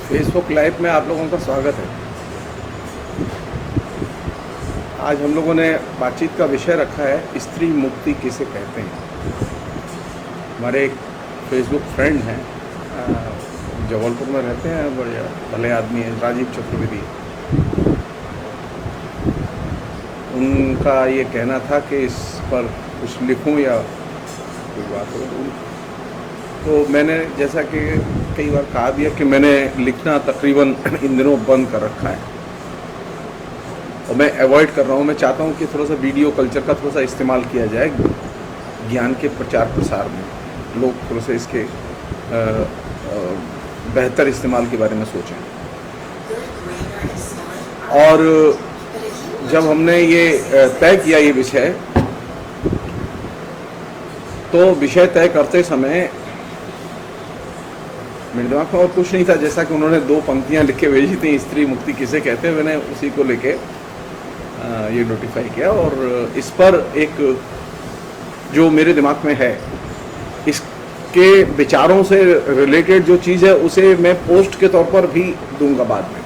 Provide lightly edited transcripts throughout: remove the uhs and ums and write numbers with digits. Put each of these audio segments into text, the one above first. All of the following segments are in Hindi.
फेसबुक लाइव में आप लोगों का स्वागत है। आज हम लोगों ने बातचीत का विषय रखा है स्त्री मुक्ति किसे कहते हैं। हमारे एक फेसबुक फ्रेंड हैं, जबलपुर में रहते हैं, बड़े भले आदमी हैं, राजीव चतुर्वेदी। उनका ये कहना था कि इस पर कुछ लिखूं या कोई बात हो, तो मैंने जैसा कि कई बार कहा भी है कि मैंने लिखना तकरीबन इन दिनों बंद कर रखा है और मैं अवॉइड कर रहा हूँ। मैं चाहता हूँ कि थोड़ा सा वीडियो कल्चर का थोड़ा सा इस्तेमाल किया जाए ज्ञान के प्रचार प्रसार में। लोग थोड़ा सा इसके बेहतर इस्तेमाल के बारे में सोचें। और जब हमने ये तय किया ये विषय, तो विषय तय करते समय मेरे दिमाग में और कुछ नहीं था, जैसा कि उन्होंने 2 पंक्तियां लिख के भेजी थी, स्त्री मुक्ति किसे कहते हैं। मैंने उसी को लेके ये नोटिफाई किया और इस पर एक जो मेरे दिमाग में है, इसके विचारों से रिलेटेड जो चीज़ है उसे मैं पोस्ट के तौर पर भी दूंगा बाद में।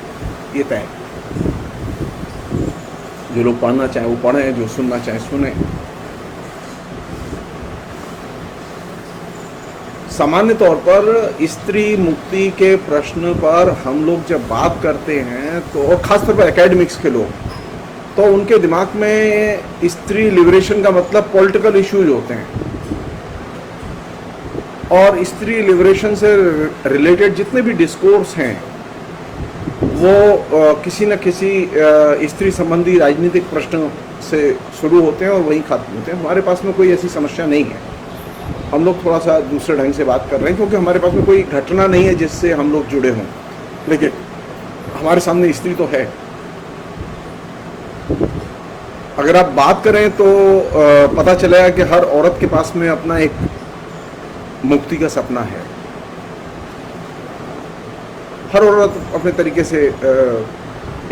ये तय, जो लोग पढ़ना चाहें वो पढ़ें, जो सुनना चाहें सुने। सामान्य तौर पर स्त्री मुक्ति के प्रश्न पर हम लोग जब बात करते हैं तो, और खासतौर पर एकेडमिक्स के लोग, तो उनके दिमाग में स्त्री लिबरेशन का मतलब पॉलिटिकल इश्यूज होते हैं। और स्त्री लिबरेशन से रिलेटेड जितने भी डिस्कोर्स हैं वो किसी न किसी स्त्री संबंधी राजनीतिक प्रश्न से शुरू होते हैं और वहीं खत्म होते हैं। हमारे पास में कोई ऐसी समस्या नहीं है। हम लोग थोड़ा सा दूसरे ढंग से बात कर रहे हैं क्योंकि हमारे पास में कोई घटना नहीं है जिससे हम लोग जुड़े हों, लेकिन हमारे सामने स्त्री तो है। अगर आप बात करें तो पता चलेगा कि हर औरत के पास में अपना एक मुक्ति का सपना है। हर औरत अपने तरीके से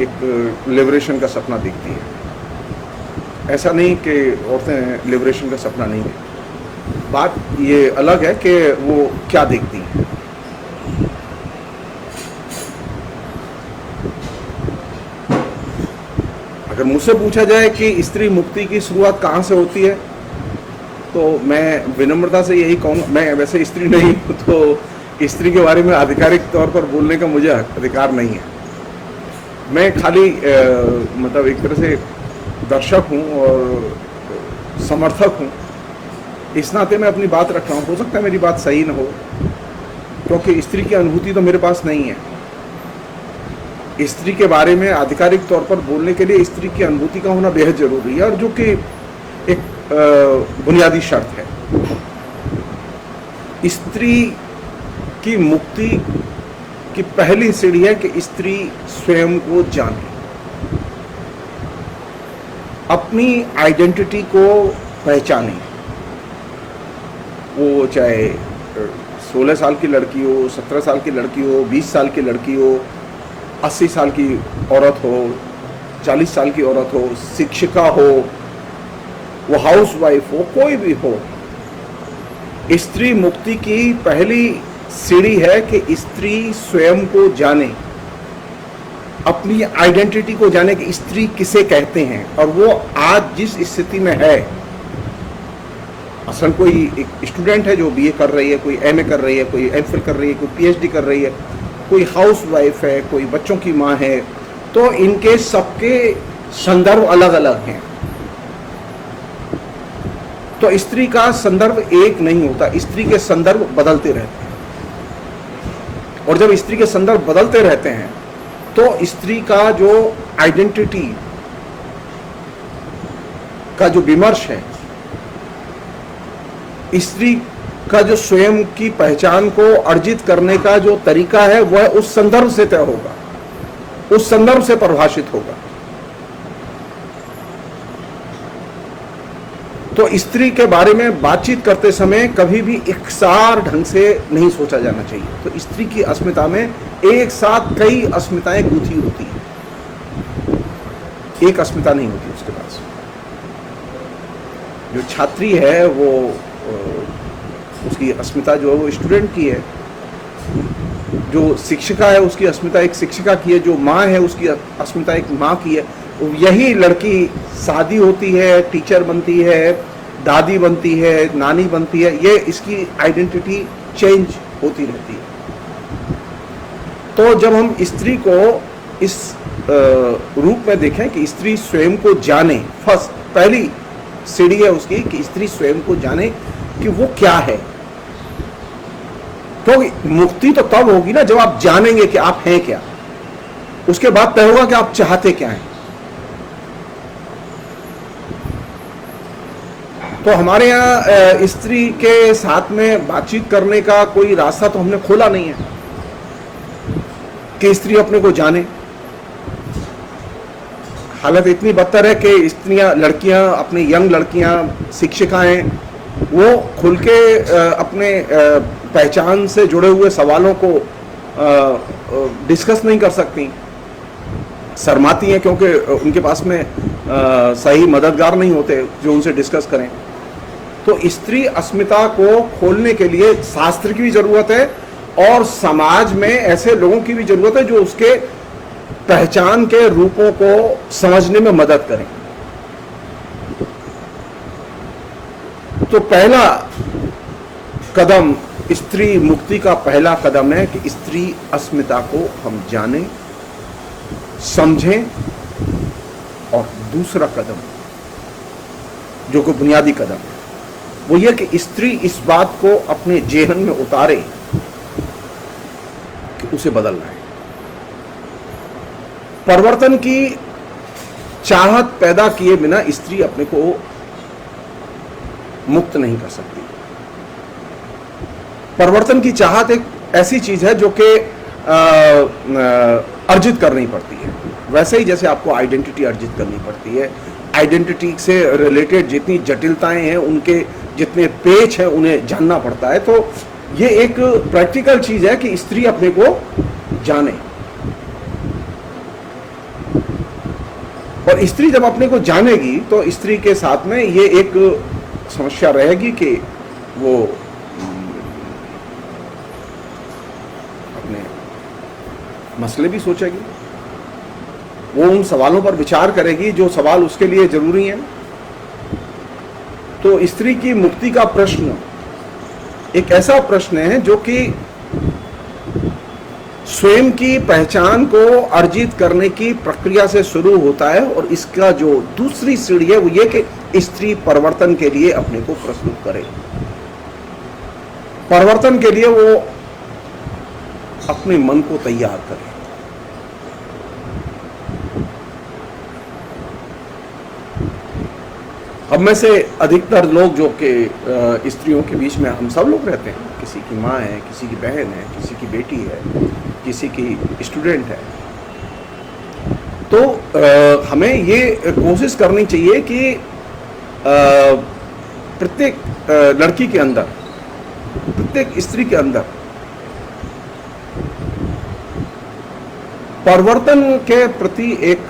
एक लिबरेशन का सपना देखती है। ऐसा नहीं कि औरतें लिबरेशन का सपना नहीं देखती। बात ये अलग है कि वो क्या देखती हैं। अगर मुझसे पूछा जाए कि स्त्री मुक्ति की शुरुआत कहाँ से होती है, तो मैं विनम्रता से यही कहूँगा, मैं वैसे स्त्री नहीं हूँ तो स्त्री के बारे में आधिकारिक तौर पर बोलने का मुझे अधिकार नहीं है। मैं खाली मतलब एक तरह से दर्शक हूँ और समर्थक हूँ। इस नाते मैं अपनी बात रख रहा हूँ। हो सकता है मेरी बात सही न हो, क्योंकि स्त्री की अनुभूति तो मेरे पास नहीं है। स्त्री के बारे में आधिकारिक तौर पर बोलने के लिए स्त्री की अनुभूति का होना बेहद जरूरी है, और जो कि एक बुनियादी शर्त है। स्त्री की मुक्ति की पहली सीढ़ी है कि स्त्री स्वयं को जाने, अपनी आइडेंटिटी को पहचाने। वो चाहे 16 साल की लड़की हो, 17 साल की लड़की हो, 20 साल की लड़की हो, 80 साल की औरत हो, 40 साल की औरत हो, शिक्षिका हो, वो हाउस वाइफ हो, कोई भी हो। स्त्री मुक्ति की पहली सीढ़ी है कि स्त्री स्वयं को जाने, अपनी आइडेंटिटी को जाने कि स्त्री किसे कहते हैं और वो आज जिस स्थिति में है। असल कोई एक स्टूडेंट है जो बीए कर रही है, कोई एमए कर रही है, कोई एमफिल कर रही है, कोई पीएचडी कर रही है, कोई हाउस वाइफ है, कोई बच्चों की माँ है, तो इनके सबके संदर्भ अलग अलग हैं। तो स्त्री का संदर्भ एक नहीं होता, स्त्री के संदर्भ बदलते रहते हैं। और जब स्त्री के संदर्भ बदलते रहते हैं तो स्त्री का जो आइडेंटिटी का जो विमर्श है, स्त्री का जो स्वयं की पहचान को अर्जित करने का जो तरीका है, वह उस संदर्भ से तय होगा, उस संदर्भ से परिभाषित होगा। तो स्त्री के बारे में बातचीत करते समय कभी भी एकसार ढंग से नहीं सोचा जाना चाहिए। तो स्त्री की अस्मिता में एक साथ कई अस्मिताएं गूंथी होती हैं, एक अस्मिता नहीं होती उसके पास। जो छात्री है वो उसकी अस्मिता जो है वो स्टूडेंट की है, जो शिक्षिका है उसकी अस्मिता एक शिक्षिका की है, जो माँ है उसकी अस्मिता एक माँ की है। यही लड़की शादी होती है, टीचर बनती है, दादी बनती है, नानी बनती है, ये इसकी आइडेंटिटी चेंज होती रहती है। तो जब हम स्त्री को इस रूप में देखें कि स्त्री स्वयं को जाने, फर्स्ट पहली सीढ़ी है उसकी कि स्त्री स्वयं को जाने कि वो क्या है। तो मुक्ति तो तब होगी ना जब आप जानेंगे कि आप हैं क्या, उसके बाद तय होगा कि आप चाहते क्या हैं। तो हमारे यहाँ स्त्री के साथ में बातचीत करने का कोई रास्ता तो हमने खोला नहीं है कि स्त्री अपने को जाने। हालत इतनी बदतर है कि स्त्रियां, लड़कियां, अपनी यंग लड़कियां, शिक्षिकाएं, वो खुल के अपने पहचान से जुड़े हुए सवालों को डिस्कस नहीं कर सकती, शर्माती हैं क्योंकि उनके पास में सही मददगार नहीं होते जो उनसे डिस्कस करें। तो स्त्री अस्मिता को खोलने के लिए शास्त्र की भी जरूरत है और समाज में ऐसे लोगों की भी जरूरत है जो उसके पहचान के रूपों को समझने में मदद करें। तो पहला कदम, स्त्री मुक्ति का पहला कदम है कि स्त्री अस्मिता को हम जानें, समझें। और दूसरा कदम जो कि बुनियादी कदम है वो यह कि स्त्री इस बात को अपने जेहन में उतारे कि उसे बदलना है। परिवर्तन की चाहत पैदा किए बिना स्त्री अपने को मुक्त नहीं कर सकती। परिवर्तन की चाहत एक ऐसी चीज है जो कि अर्जित करनी पड़ती है, वैसे ही जैसे आपको आइडेंटिटी अर्जित करनी पड़ती है। आइडेंटिटी से रिलेटेड जितनी जटिलताएं हैं, उनके जितने पेच हैं, उन्हें जानना पड़ता है। तो ये एक प्रैक्टिकल चीज है कि स्त्री अपने को जाने। और स्त्री जब अपने को जानेगी तो स्त्री के साथ में ये एक समस्या रहेगी कि वो अपने मसले भी सोचेगी, वो उन सवालों पर विचार करेगी जो सवाल उसके लिए जरूरी हैं। तो स्त्री की मुक्ति का प्रश्न एक ऐसा प्रश्न है जो कि स्वयं की पहचान को अर्जित करने की प्रक्रिया से शुरू होता है। और इसका जो दूसरी सीढ़ी है वो ये कि स्त्री परिवर्तन के लिए अपने को प्रस्तुत करे। परिवर्तन के लिए वो अपने मन को तैयार करे। अब में से अधिकतर लोग जो कि स्त्रियों के बीच में हम सब लोग रहते हैं, किसी की माँ है, किसी की बहन है, किसी की बेटी है, किसी की स्टूडेंट है। तो हमें ये कोशिश करनी चाहिए कि प्रत्येक लड़की के अंदर, प्रत्येक स्त्री के अंदर परिवर्तन के प्रति एक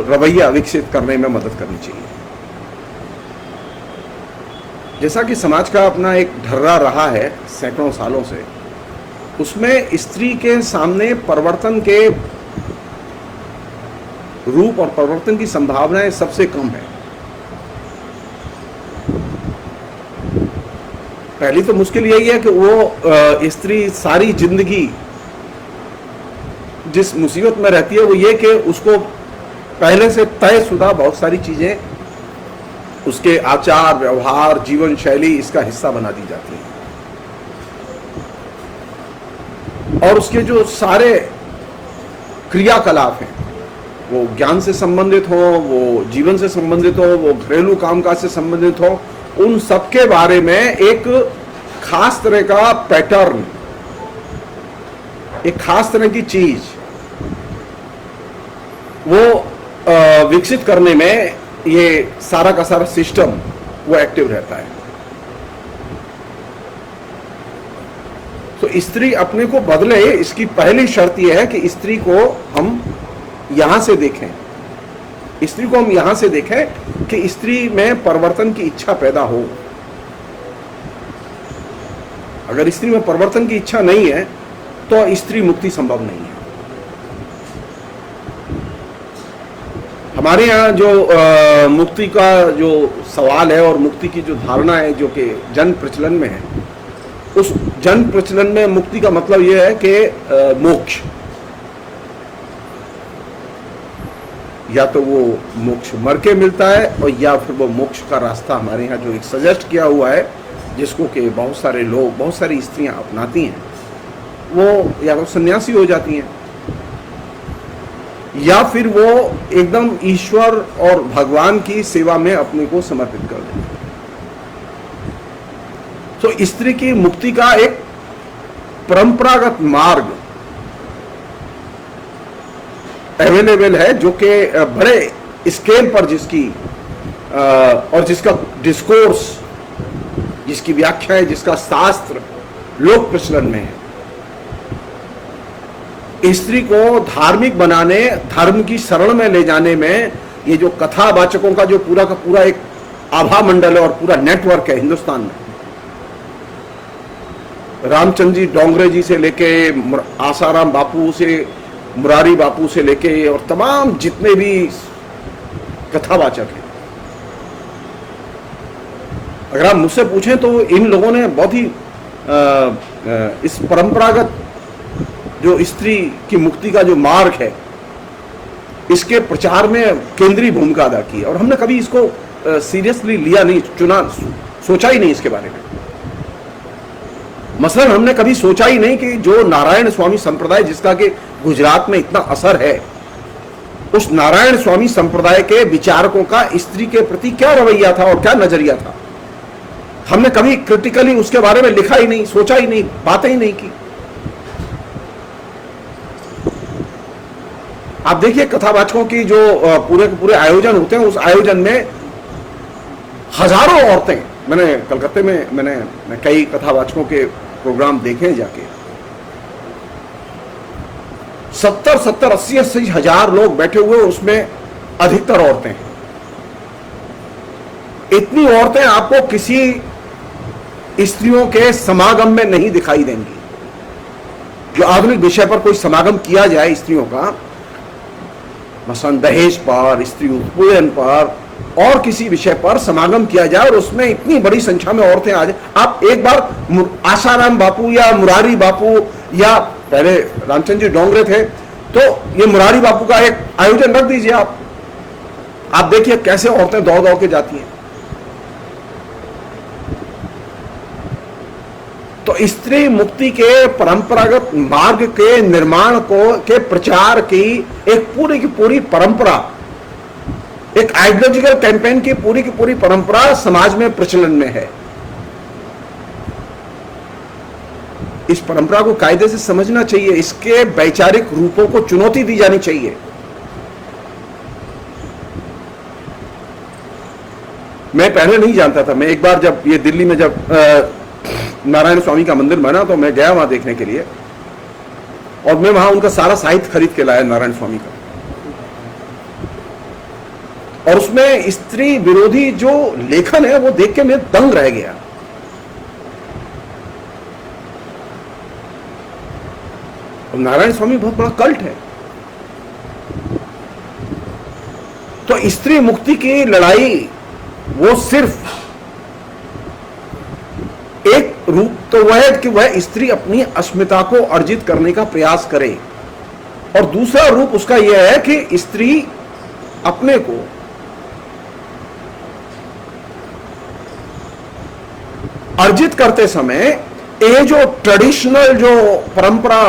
रवैया विकसित करने में मदद करनी चाहिए। जैसा कि समाज का अपना एक ढर्रा रहा है सैकड़ों सालों से, उसमें स्त्री के सामने परिवर्तन के रूप और परिवर्तन की संभावनाएं सबसे कम है। पहली तो मुश्किल यही है कि वो स्त्री सारी जिंदगी जिस मुसीबत में रहती है वो ये कि उसको पहले से तयशुदा बहुत सारी चीजें, उसके आचार व्यवहार जीवन शैली इसका हिस्सा बना दी जाती है। और उसके जो सारे क्रियाकलाप हैं वो ज्ञान से संबंधित हो, वो जीवन से संबंधित हो, वो घरेलू कामकाज से संबंधित हो, उन सबके बारे में एक खास तरह का पैटर्न, एक खास तरह की चीज वो विकसित करने में ये सारा का सारा सिस्टम वो एक्टिव रहता है। तो स्त्री अपने को बदले, इसकी पहली शर्त यह है कि स्त्री को हम यहां से देखें, स्त्री को हम यहां से देखें कि स्त्री में परिवर्तन की इच्छा पैदा हो। अगर स्त्री में परिवर्तन की इच्छा नहीं है तो स्त्री मुक्ति संभव नहीं है। हमारे यहाँ जो मुक्ति का जो सवाल है और मुक्ति की जो धारणा है जो कि जन प्रचलन में है, उस जन प्रचलन में मुक्ति का मतलब यह है कि मोक्ष, या तो वो मोक्ष मर के मिलता है और या फिर वो मोक्ष का रास्ता हमारे यहाँ जो एक सजेस्ट किया हुआ है, जिसको कि बहुत सारे लोग, बहुत सारी स्त्रियां अपनाती हैं, वो या तो सन्यासी हो जाती हैं या फिर वो एकदम ईश्वर और भगवान की सेवा में अपने को समर्पित कर देते हैं। तो स्त्री की मुक्ति का एक परंपरागत मार्ग अवेलेबल है, जो कि बड़े स्केल पर जिसकी और जिसका डिस्कोर्स, जिसकी व्याख्या है, जिसका शास्त्र लोक प्रचलन में है। स्त्री को धार्मिक बनाने, धर्म की शरण में ले जाने में ये जो कथावाचकों का जो पूरा का पूरा एक आभा मंडल है और पूरा नेटवर्क है हिंदुस्तान में, रामचंद्र जी डोंगरे जी से लेके आसाराम बापू से, मुरारी बापू से लेके और तमाम जितने भी कथावाचक हैं, अगर आप मुझसे पूछें तो इन लोगों ने बहुत ही इस परंपरागत जो स्त्री की मुक्ति का जो मार्ग है, इसके प्रचार में केंद्रीय भूमिका अदा की है। और हमने कभी इसको सीरियसली लिया नहीं, चुना, सोचा ही नहीं इसके बारे में। मसलन हमने कभी सोचा ही नहीं कि जो नारायण स्वामी संप्रदाय, जिसका कि गुजरात में इतना असर है, उस नारायण स्वामी संप्रदाय के विचारकों का स्त्री के प्रति क्या रवैया था और क्या नजरिया था। हमने कभी क्रिटिकली उसके बारे में लिखा ही नहीं, सोचा ही नहीं, बातें ही नहीं की। आप देखिए कथावाचकों की जो पूरे के पूरे आयोजन होते हैं, उस आयोजन में हजारों औरतें, मैंने कलकत्ते में मैंने कई कथावाचकों के प्रोग्राम देखे जाके, 70-70, 80-80 हजार लोग बैठे हुए, उसमें अधिकतर औरतें हैं। इतनी औरतें आपको किसी स्त्रियों के समागम में नहीं दिखाई देंगी। जो आधुनिक विषय पर कोई समागम किया जाए स्त्रियों का, मसलन दहेज पर, स्त्री उत्पीड़न पर और किसी विषय पर समागम किया जाए और उसमें इतनी बड़ी संख्या में औरतें आ जाए, आप एक बार आसाराम बापू या मुरारी बापू, या पहले रामचंद्र जी डोंगरे थे, तो ये मुरारी बापू का एक आयोजन रख दीजिए आप देखिए कैसे औरतें दौड़ दौड़ के जाती हैं। तो स्त्री मुक्ति के परंपरागत मार्ग के निर्माण के प्रचार की एक पूरी की पूरी परंपरा, एक आइडियोलॉजिकल कैंपेन की पूरी परंपरा समाज में प्रचलन में है। इस परंपरा को कायदे से समझना चाहिए, इसके वैचारिक रूपों को चुनौती दी जानी चाहिए। मैं पहले नहीं जानता था। मैं एक बार जब ये दिल्ली में जब नारायण स्वामी का मंदिर बना, तो मैं गया वहां देखने के लिए, और मैं वहां उनका सारा साहित्य खरीद के लाया नारायण स्वामी का, और उसमें स्त्री विरोधी जो लेखन है वो देख के मैं दंग रह गया। और नारायण स्वामी बहुत बड़ा कल्ट है। तो स्त्री मुक्ति की लड़ाई वो सिर्फ एक रूप तो वह है कि वह स्त्री अपनी अस्मिता को अर्जित करने का प्रयास करे, और दूसरा रूप उसका यह है कि स्त्री अपने को अर्जित करते समय ये जो ट्रेडिशनल जो परंपरा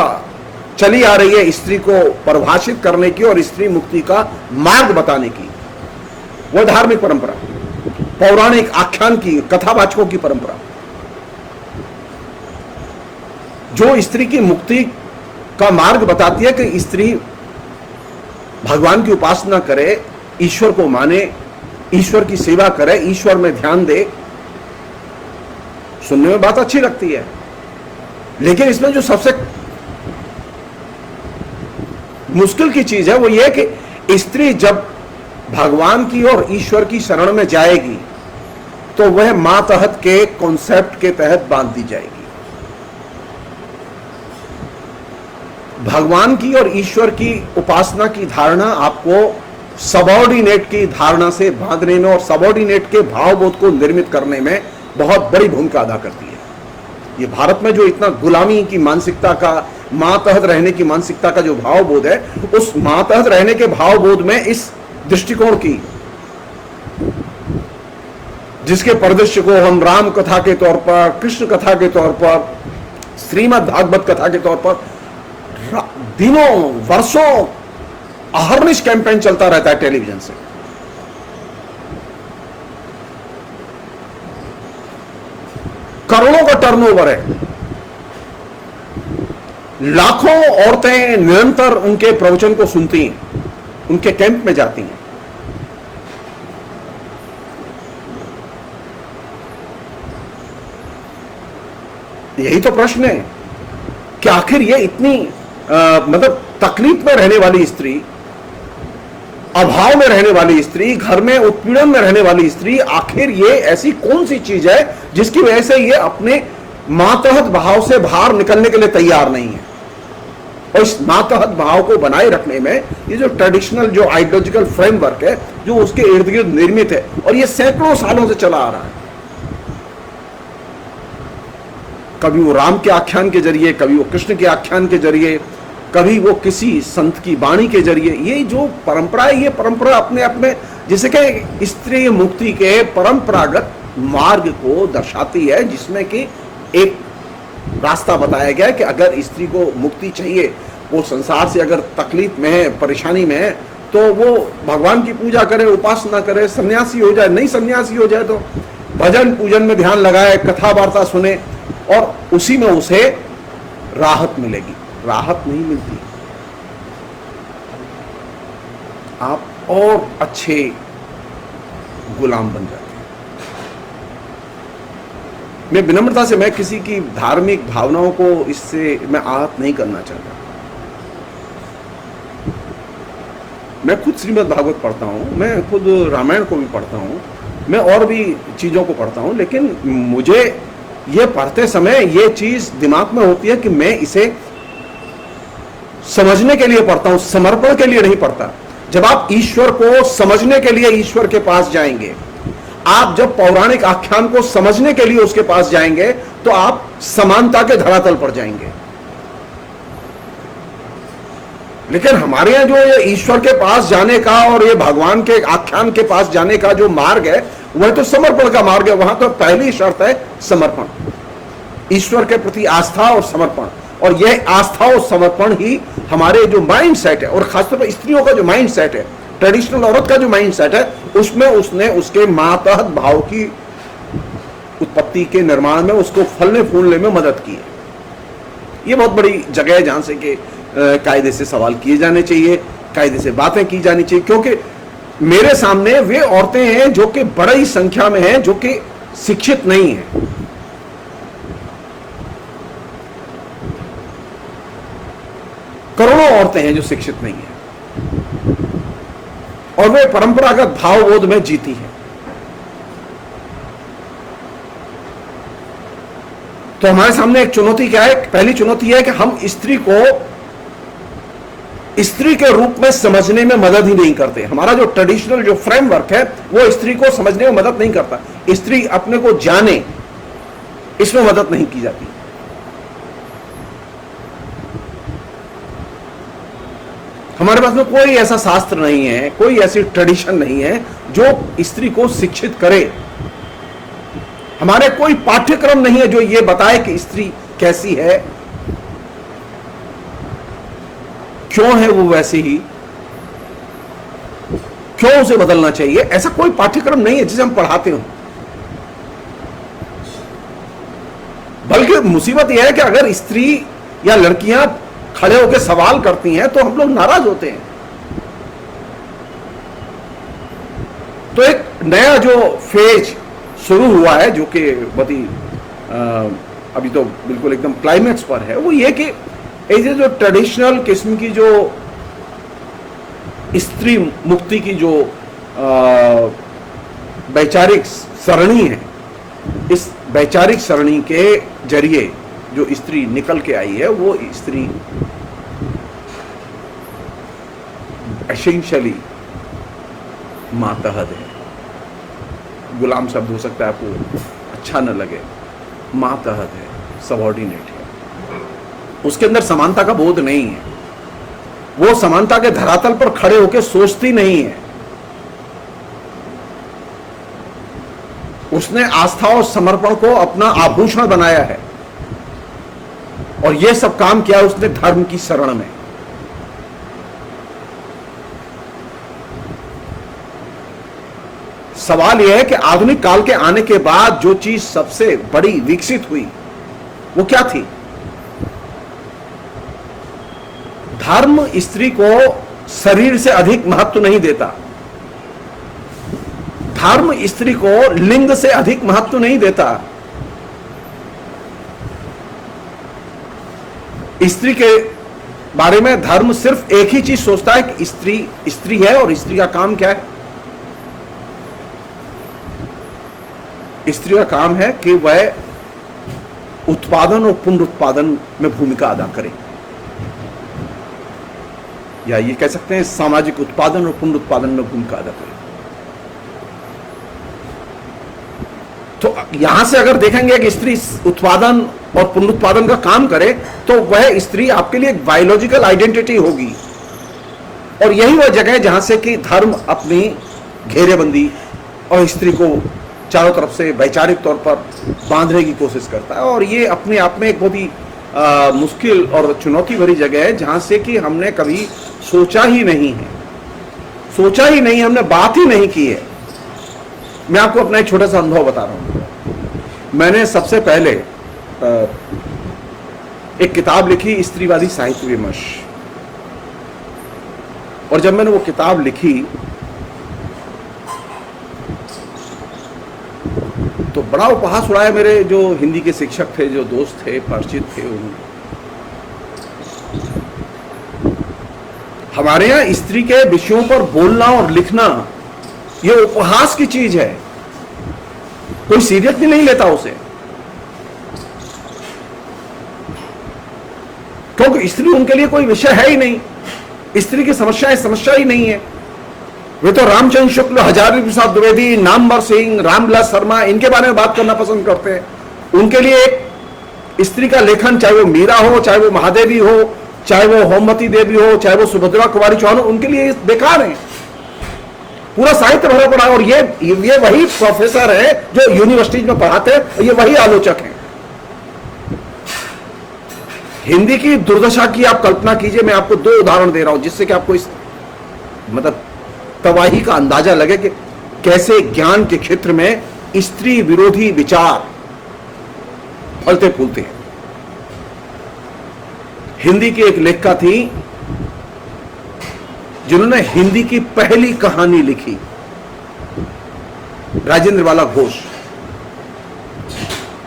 चली आ रही है स्त्री को परिभाषित करने की और स्त्री मुक्ति का मार्ग बताने की, वह धार्मिक परंपरा, पौराणिक आख्यान की, कथावाचकों की परंपरा, जो स्त्री की मुक्ति का मार्ग बताती है कि स्त्री भगवान की उपासना करे, ईश्वर को माने, ईश्वर की सेवा करे, ईश्वर में ध्यान दे। सुनने में बात अच्छी लगती है, लेकिन इसमें जो सबसे मुश्किल की चीज है वो ये कि स्त्री जब भगवान की और ईश्वर की शरण में जाएगी तो वह मातहत के कॉन्सेप्ट के तहत बांध दी जाएगी। भगवान की और ईश्वर की उपासना की धारणा आपको सबऑर्डिनेट की धारणा से बांधने में और सबऑर्डिनेट के भावबोध को निर्मित करने में बहुत बड़ी भूमिका अदा करती है। ये भारत में जो इतना गुलामी की मानसिकता का, मातहत रहने की मानसिकता का जो भावबोध है, उस मातहत रहने के भावबोध में इस दृष्टिकोण की, जिसके परिदृश्य को हम राम कथा के तौर पर, कृष्ण कथा के तौर पर, श्रीमद् भागवत कथा के तौर पर दिनों वर्षों अहर्निश कैंपेन चलता रहता है टेलीविजन से। करोड़ों का टर्नओवर है, लाखों औरतें निरंतर उनके प्रवचन को सुनती हैं, उनके कैंप में जाती हैं। यही तो प्रश्न है कि आखिर ये इतनी मतलब तकलीफ में रहने वाली स्त्री, अभाव में रहने वाली स्त्री, घर में उत्पीड़न में रहने वाली स्त्री, आखिर ये ऐसी कौन सी चीज है जिसकी वजह से ये अपने मातहत भाव से बाहर निकलने के लिए तैयार नहीं है। और इस मातहत भाव को बनाए रखने में ये जो ट्रेडिशनल जो आइडियोलॉजिकल फ्रेमवर्क है जो उसके इर्द गिर्द निर्मित है, और ये सैकड़ों सालों से चला आ रहा है। कभी वो राम के आख्यान के जरिए, कभी वो कृष्ण के आख्यान के जरिए, कभी वो किसी संत की वाणी के जरिए, ये जो परंपरा है, ये परंपरा अपने आप में जिसे कहे स्त्री मुक्ति के परंपरागत मार्ग को दर्शाती है, जिसमें कि एक रास्ता बताया गया है कि अगर स्त्री को मुक्ति चाहिए, वो संसार से अगर तकलीफ में है, परेशानी में है, तो वो भगवान की पूजा करे, उपासना करे, सन्यासी हो जाए, नहीं सन्यासी हो जाए तो भजन पूजन में ध्यान लगाए, कथा वार्ता सुने, और उसी में उसे राहत मिलेगी। राहत नहीं मिलती, आप और अच्छे गुलाम बन जाते हैं। मैं विनम्रता से, मैं किसी की धार्मिक भावनाओं को इससे मैं आहत नहीं करना चाहता। मैं खुद श्रीमद् भागवत पढ़ता हूं, मैं खुद रामायण को भी पढ़ता हूं, मैं और भी चीजों को पढ़ता हूं, लेकिन मुझे ये पढ़ते समय ये चीज दिमाग में होती है कि मैं इसे समझने के लिए पढ़ता हूं, समर्पण के लिए नहीं पढ़ता। जब आप ईश्वर को समझने के लिए ईश्वर के पास जाएंगे, आप जब पौराणिक आख्यान को समझने के लिए उसके पास जाएंगे, तो आप समानता के धरातल पर जाएंगे। लेकिन हमारे यहां जो ये ईश्वर के पास जाने का और ये भगवान के आख्यान के पास जाने का जो मार्ग है, वह तो समर्पण का मार्ग है। वहां तो पहली शर्त है समर्पण, ईश्वर के प्रति आस्था और समर्पण। और यह आस्था और समर्पण ही हमारे जो माइंड सेट है, और खासतौर पर स्त्रियों का जो माइंड सेट है, ट्रेडिशनल औरत का जो माइंड सेट है, उसमें उसने उसके मातहत भाव की उत्पत्ति के निर्माण में उसको फलने फूलने में मदद की है। ये बहुत बड़ी जगह है जहां से कि कायदे से सवाल किए जाने चाहिए, कायदे से बातें की जानी चाहिए, क्योंकि मेरे सामने वे औरतें हैं जो कि बड़ी संख्या में हैं, जो कि शिक्षित नहीं है। करोड़ों औरतें हैं जो शिक्षित नहीं है, और वे परंपरागत भावबोध में जीती हैं। तो हमारे सामने एक चुनौती क्या है? पहली चुनौती है कि हम स्त्री को स्त्री के रूप में समझने में मदद ही नहीं करते। हमारा जो ट्रेडिशनल जो फ्रेमवर्क है वो स्त्री को समझने में मदद नहीं करता। स्त्री अपने को जाने, इसमें मदद नहीं की जाती। हमारे पास में कोई ऐसा शास्त्र नहीं है, कोई ऐसी ट्रेडिशन नहीं है जो स्त्री को शिक्षित करे। हमारे कोई पाठ्यक्रम नहीं है जो ये बताए कि स्त्री कैसी है, क्यों है वो वैसी ही, क्यों उसे बदलना चाहिए। ऐसा कोई पाठ्यक्रम नहीं है जिसे हम पढ़ाते हो। बल्कि मुसीबत यह है कि अगर स्त्री या लड़कियां खड़े होकर सवाल करती हैं तो हम लोग नाराज होते हैं। तो एक नया जो फेज शुरू हुआ है, जो कि बहुत ही अभी तो बिल्कुल एकदम क्लाइमेक्स पर है, वो ये कि ऐसे जो ट्रेडिशनल किस्म की जो स्त्री मुक्ति की जो वैचारिक सरणी है, इस वैचारिक सरणी के जरिए जो स्त्री निकल के आई है, वो स्त्री एसेंशियली मातहत है। गुलाम शब्द हो सकता है आपको अच्छा न लगे, मातहत है, सबऑर्डिनेट है, उसके अंदर समानता का बोध नहीं है, वो समानता के धरातल पर खड़े होकर सोचती नहीं है, उसने आस्था और समर्पण को अपना आभूषण बनाया है और यह सब काम किया उसने धर्म की शरण में। सवाल यह है कि आधुनिक काल के आने के बाद जो चीज सबसे बड़ी विकसित हुई वो क्या थी? धर्म स्त्री को शरीर से अधिक महत्व नहीं देता, धर्म स्त्री को लिंग से अधिक महत्व नहीं देता। स्त्री के बारे में धर्म सिर्फ एक ही चीज सोचता है कि स्त्री स्त्री है और स्त्री का काम क्या है? स्त्री का काम है कि वह उत्पादन और पुनरुत्पादन में भूमिका अदा करे, या ये कह सकते हैं सामाजिक उत्पादन और पुनरुत्पादन में भूमिका अदा करे। तो यहां से अगर देखेंगे कि स्त्री उत्पादन और पुनरुत्पादन का काम करे तो वह स्त्री आपके लिए एक बायोलॉजिकल आइडेंटिटी होगी, और यही वह जगह है जहां से कि धर्म अपनी घेरेबंदी और स्त्री को चारों तरफ से वैचारिक तौर पर बांधने की कोशिश करता है। और ये अपने आप में एक बहुत ही मुश्किल और चुनौती भरी जगह है जहां से कि हमने कभी सोचा ही नहीं है, सोचा ही नहीं, हमने बात ही नहीं की है। मैं आपको अपना एक छोटा सा अनुभव बता रहा हूं। मैंने सबसे पहले एक किताब लिखी, स्त्रीवादी साहित्य विमर्श, और जब मैंने वो किताब लिखी तो बड़ा उपहास उड़ाया मेरे जो हिंदी के शिक्षक थे, जो दोस्त थे, परिचित थे। हमारे यहां स्त्री के विषयों पर बोलना और लिखना ये उपहास की चीज है, कोई सीरियसली नहीं लेता उसे, क्योंकि स्त्री उनके लिए कोई विषय है ही नहीं, स्त्री की समस्या ही नहीं है। वे तो रामचंद्र शुक्ल, हजारी प्रसाद द्विवेदी, नामवर सिंह, रामविलास शर्मा, इनके बारे में बात करना पसंद करते हैं। उनके लिए एक स्त्री का लेखन, चाहे वो मीरा हो, चाहे वो महादेवी हो, चाहे वो होमवती देवी हो, चाहे वो सुभद्रा कुमारी चौहान हो, उनके लिए बेकार है। पूरा साहित्य भरा पड़ा है, और ये वही प्रोफेसर है जो यूनिवर्सिटीज में पढ़ाते हैं, और ये वही आलोचक हैं। हिंदी की दुर्दशा की आप कल्पना कीजिए। मैं आपको दो उदाहरण दे रहा हूं जिससे कि आपको इस मतलब तबाही का अंदाजा लगे कि कैसे ज्ञान के क्षेत्र में स्त्री विरोधी विचार फलते फूलते हैं। हिंदी की एक लेखिका थी जिन्होंने हिंदी की पहली कहानी लिखी, राजेंद्र बाला घोष।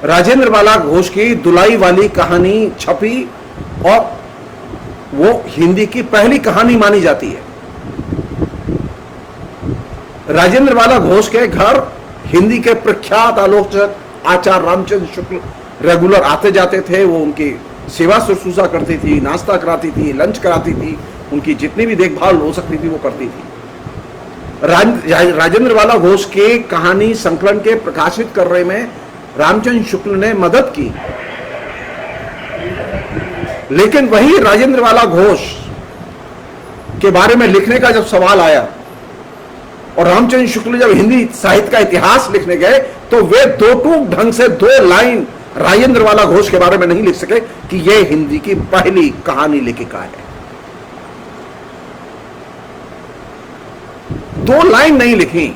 राजेंद्र बाला घोष की दुलाई वाली कहानी छपी और वो हिंदी की पहली कहानी मानी जाती है। राजेंद्र बाला घोष के घर हिंदी के प्रख्यात आलोचक आचार्य रामचंद्र शुक्ल रेगुलर आते जाते थे। वो उनकी सेवा शुश्रूषा करती थी, नाश्ता कराती थी, लंच कराती थी, उनकी जितनी भी देखभाल हो सकती थी वो करती थी। राजेंद्र बाला घोष के कहानी संकलन के प्रकाशित करने में रामचंद्र शुक्ल ने मदद की, लेकिन वही राजेंद्र बाला घोष के बारे में लिखने का जब सवाल आया और रामचंद्र शुक्ल जब हिंदी साहित्य का इतिहास लिखने गए तो वे दो टूक ढंग से 2 लाइन राजेंद्र बाला घोष के बारे में नहीं लिख सके कि यह हिंदी की पहली कहानी लेखिका है। 2 लाइन नहीं लिखी।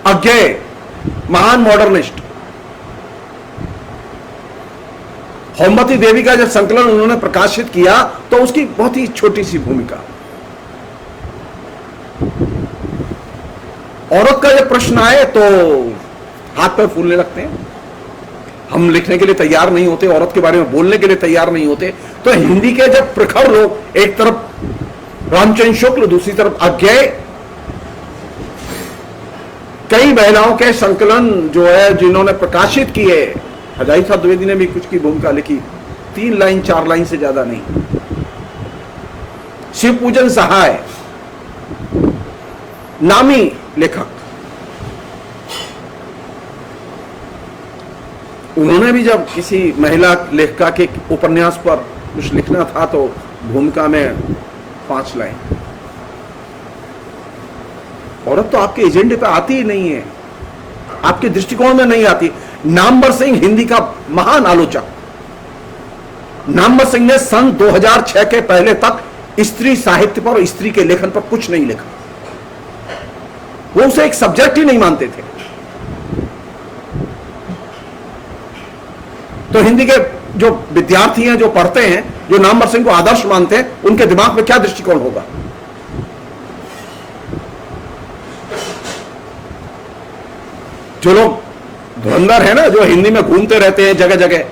अज्ञेय महान मॉडर्निस्ट होमवती देवी का जब संकलन उन्होंने प्रकाशित किया तो उसकी बहुत ही छोटी सी भूमिका। औरत का जब प्रश्न आए तो हाथ पैर फूलने लगते हैं। हम लिखने के लिए तैयार नहीं होते, औरत के बारे में बोलने के लिए तैयार नहीं होते। तो हिंदी के जब प्रखर लोग, एक तरफ रामचंद्र शुक्ल, दूसरी तरफ अज्ञेय, कई महिलाओं के संकलन जो है जिन्होंने प्रकाशित किए, हजारी साहब द्विवेदी ने भी कुछ की भूमिका लिखी, 3 लाइन 4 लाइन से ज्यादा नहीं। शिवपूजन सहाय, नामी लेखक, उन्होंने भी जब किसी महिला लेखिका के उपन्यास पर कुछ लिखना था तो भूमिका में 5 लाइन। औरत तो आपके एजेंडे पे आती ही नहीं है, आपके दृष्टिकोण में नहीं आती। नामवर सिंह हिंदी का महान आलोचक, नामवर सिंह ने सन 2006 के पहले तक स्त्री साहित्य पर और स्त्री के लेखन पर कुछ नहीं लिखा। वो उसे एक सब्जेक्ट ही नहीं मानते थे। तो हिंदी के जो विद्यार्थी हैं, जो पढ़ते हैं, जो नामवर सिंह को आदर्श मानते हैं, उनके दिमाग में क्या दृष्टिकोण होगा? जो लोग धुरंधर है ना, जो हिंदी में घूमते रहते हैं जगह जगह,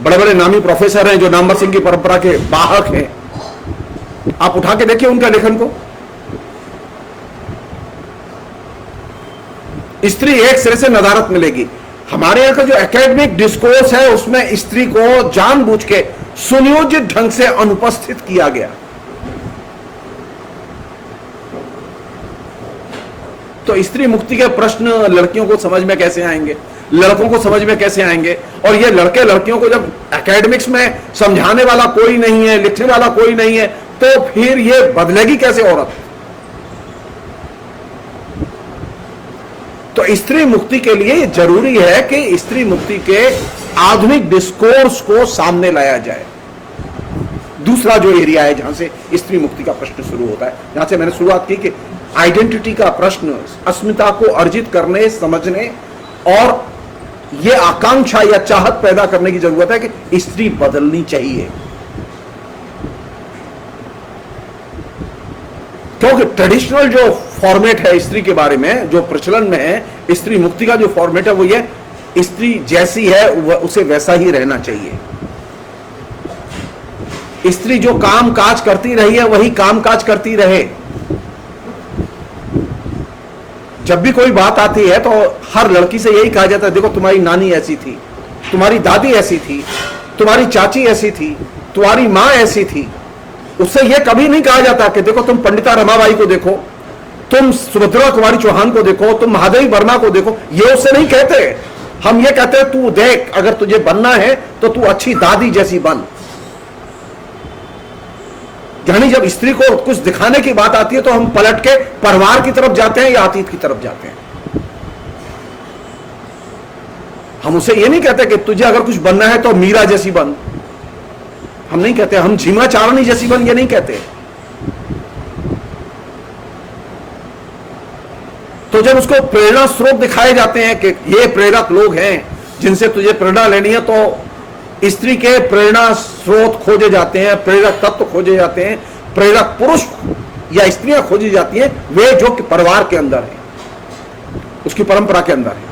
बड़े बड़े नामी प्रोफेसर हैं जो नामवर सिंह की परंपरा के वाहक हैं, आप उठा के देखिए उनका लेखन को। स्त्री एक सिरे से नदारत मिलेगी। हमारे यहां का जो एकेडमिक डिस्कोर्स है उसमें स्त्री को जानबूझ के सुनियोजित ढंग से अनुपस्थित किया गया। तो स्त्री मुक्ति के प्रश्न लड़कियों को समझ में कैसे आएंगे, लड़कों को समझ में कैसे आएंगे? और ये लड़के लड़कियों को जब एकेडमिक्स में समझाने वाला कोई नहीं है, लिखने वाला कोई नहीं है, तो फिर ये बदलेगी कैसे औरत? तो स्त्री मुक्ति के लिए जरूरी है कि स्त्री मुक्ति के आधुनिक डिस्कोर्स को सामने लाया जाए। दूसरा जो एरिया है जहां से स्त्री मुक्ति का प्रश्न शुरू होता है, जहां से मैंने शुरुआत की कि आइडेंटिटी का प्रश्न, अस्मिता को अर्जित करने, समझने और यह आकांक्षा या चाहत पैदा करने की जरूरत है कि स्त्री बदलनी चाहिए। क्योंकि ट्रेडिशनल जो फॉर्मेट है स्त्री के बारे में, जो प्रचलन में है, स्त्री मुक्ति का जो फॉर्मेट है वो ये, स्त्री जैसी है उसे वैसा ही रहना चाहिए। स्त्री जो काम काज करती रही है वही काम काज करती रहे। जब भी कोई बात आती है तो हर लड़की से यही कहा जाता है, देखो तुम्हारी नानी ऐसी थी, तुम्हारी दादी ऐसी थी, तुम्हारी चाची ऐसी थी, तुम्हारी मां ऐसी थी। उससे यह कभी नहीं कहा जाता कि देखो तुम पंडिता रमाबाई को देखो, तुम सुभद्रा कुमारी चौहान को देखो, तुम महादेवी वर्मा को देखो। ये उससे नहीं कहते। हम ये कहते हैं तू देख, अगर तुझे बनना है तो तू अच्छी दादी जैसी बन। यानी जब स्त्री को कुछ दिखाने की बात आती है तो हम पलट के परिवार की तरफ जाते हैं या अतीत की तरफ जाते हैं। हम उसे ये नहीं कहते कि तुझे अगर कुछ बनना है तो मीरा जैसी बन। हम नहीं कहते। हम झीमा चारणी जैसी बन, ये नहीं कहते। तो जब उसको प्रेरणा स्रोत दिखाए जाते हैं कि ये प्रेरक लोग हैं जिनसे तुझे प्रेरणा लेनी है, तो स्त्री के प्रेरणा स्रोत खोजे जाते हैं, प्रेरक तत्व खोजे जाते हैं, प्रेरक पुरुष या स्त्रियां खोजी जाती हैं, वे जो कि परिवार के अंदर है, उसकी परंपरा के अंदर है,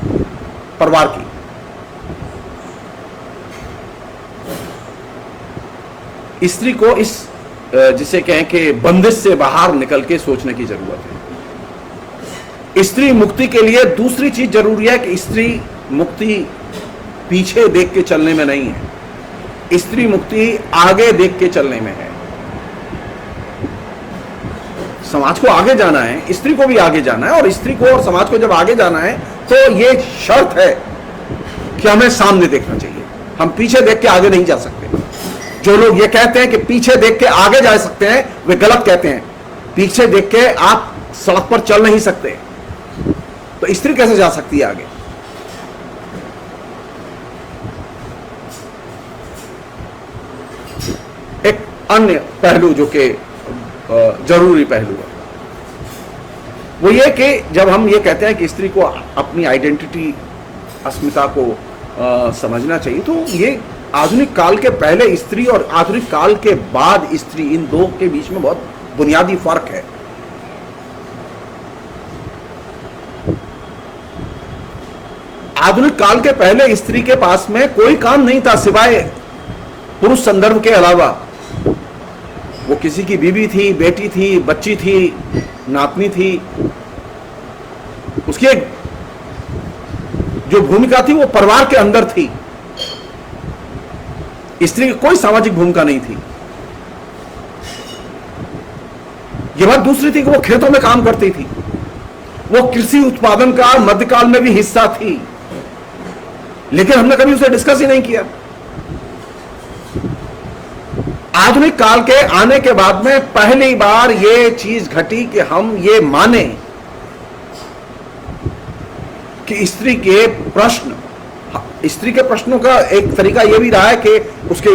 परिवार की। स्त्री को इस जिसे कहें कि बंदिश से बाहर निकल के सोचने की जरूरत है। स्त्री मुक्ति के लिए दूसरी चीज जरूरी है कि स्त्री मुक्ति पीछे देख के चलने में नहीं है, स्त्री मुक्ति आगे देख के चलने में है। समाज को आगे जाना है, स्त्री को भी आगे जाना है, और स्त्री को और समाज को जब आगे जाना है तो ये शर्त है कि हमें सामने देखना चाहिए। हम पीछे देख के आगे नहीं जा सकते। जो लोग ये कहते हैं कि पीछे देख के आगे जा सकते हैं, वे गलत कहते हैं। पीछे देख के आप सड़क पर चल नहीं सकते, तो स्त्री कैसे जा सकती है आगे? एक अन्य पहलू जो कि जरूरी पहलू है वो ये कि जब हम ये कहते हैं कि स्त्री को अपनी आइडेंटिटी, अस्मिता को समझना चाहिए, तो ये आधुनिक काल के पहले स्त्री और आधुनिक काल के बाद स्त्री, इन दो के बीच में बहुत बुनियादी फर्क है। आधुनिक काल के पहले स्त्री के पास में कोई काम नहीं था सिवाय पुरुष संदर्भ के अलावा। वो किसी की बीवी थी, बेटी थी, बच्ची थी, नातनी थी। उसकी एक जो भूमिका थी वो परिवार के अंदर थी। स्त्री की कोई सामाजिक भूमिका नहीं थी। ये बात दूसरी थी कि वो खेतों में काम करती थी, वो कृषि उत्पादन का मध्यकाल में भी हिस्सा थी, लेकिन हमने कभी उसे डिस्कस ही नहीं किया। आधुनिक काल के आने के बाद में पहली बार ये चीज घटी कि हम ये माने कि स्त्री के प्रश्न, स्त्री के प्रश्नों का एक तरीका यह भी रहा है कि उसके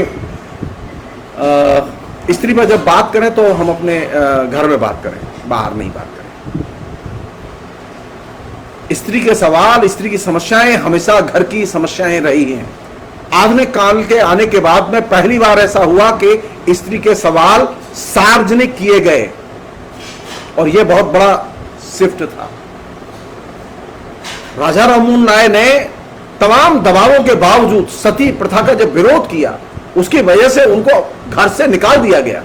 स्त्री पर जब बात करें तो हम अपने घर में बात करें, बाहर नहीं बात करें। स्त्री के सवाल, स्त्री की समस्याएं हमेशा घर की समस्याएं रही हैं। आधुनिक काल के आने के बाद में पहली बार ऐसा हुआ कि स्त्री के सवाल सार्वजनिक किए गए, और यह बहुत बड़ा शिफ्ट था। राजा राममोहन राय ने तमाम दबावों के बावजूद सती प्रथा का जब विरोध किया, उसकी वजह से उनको घर से निकाल दिया गया,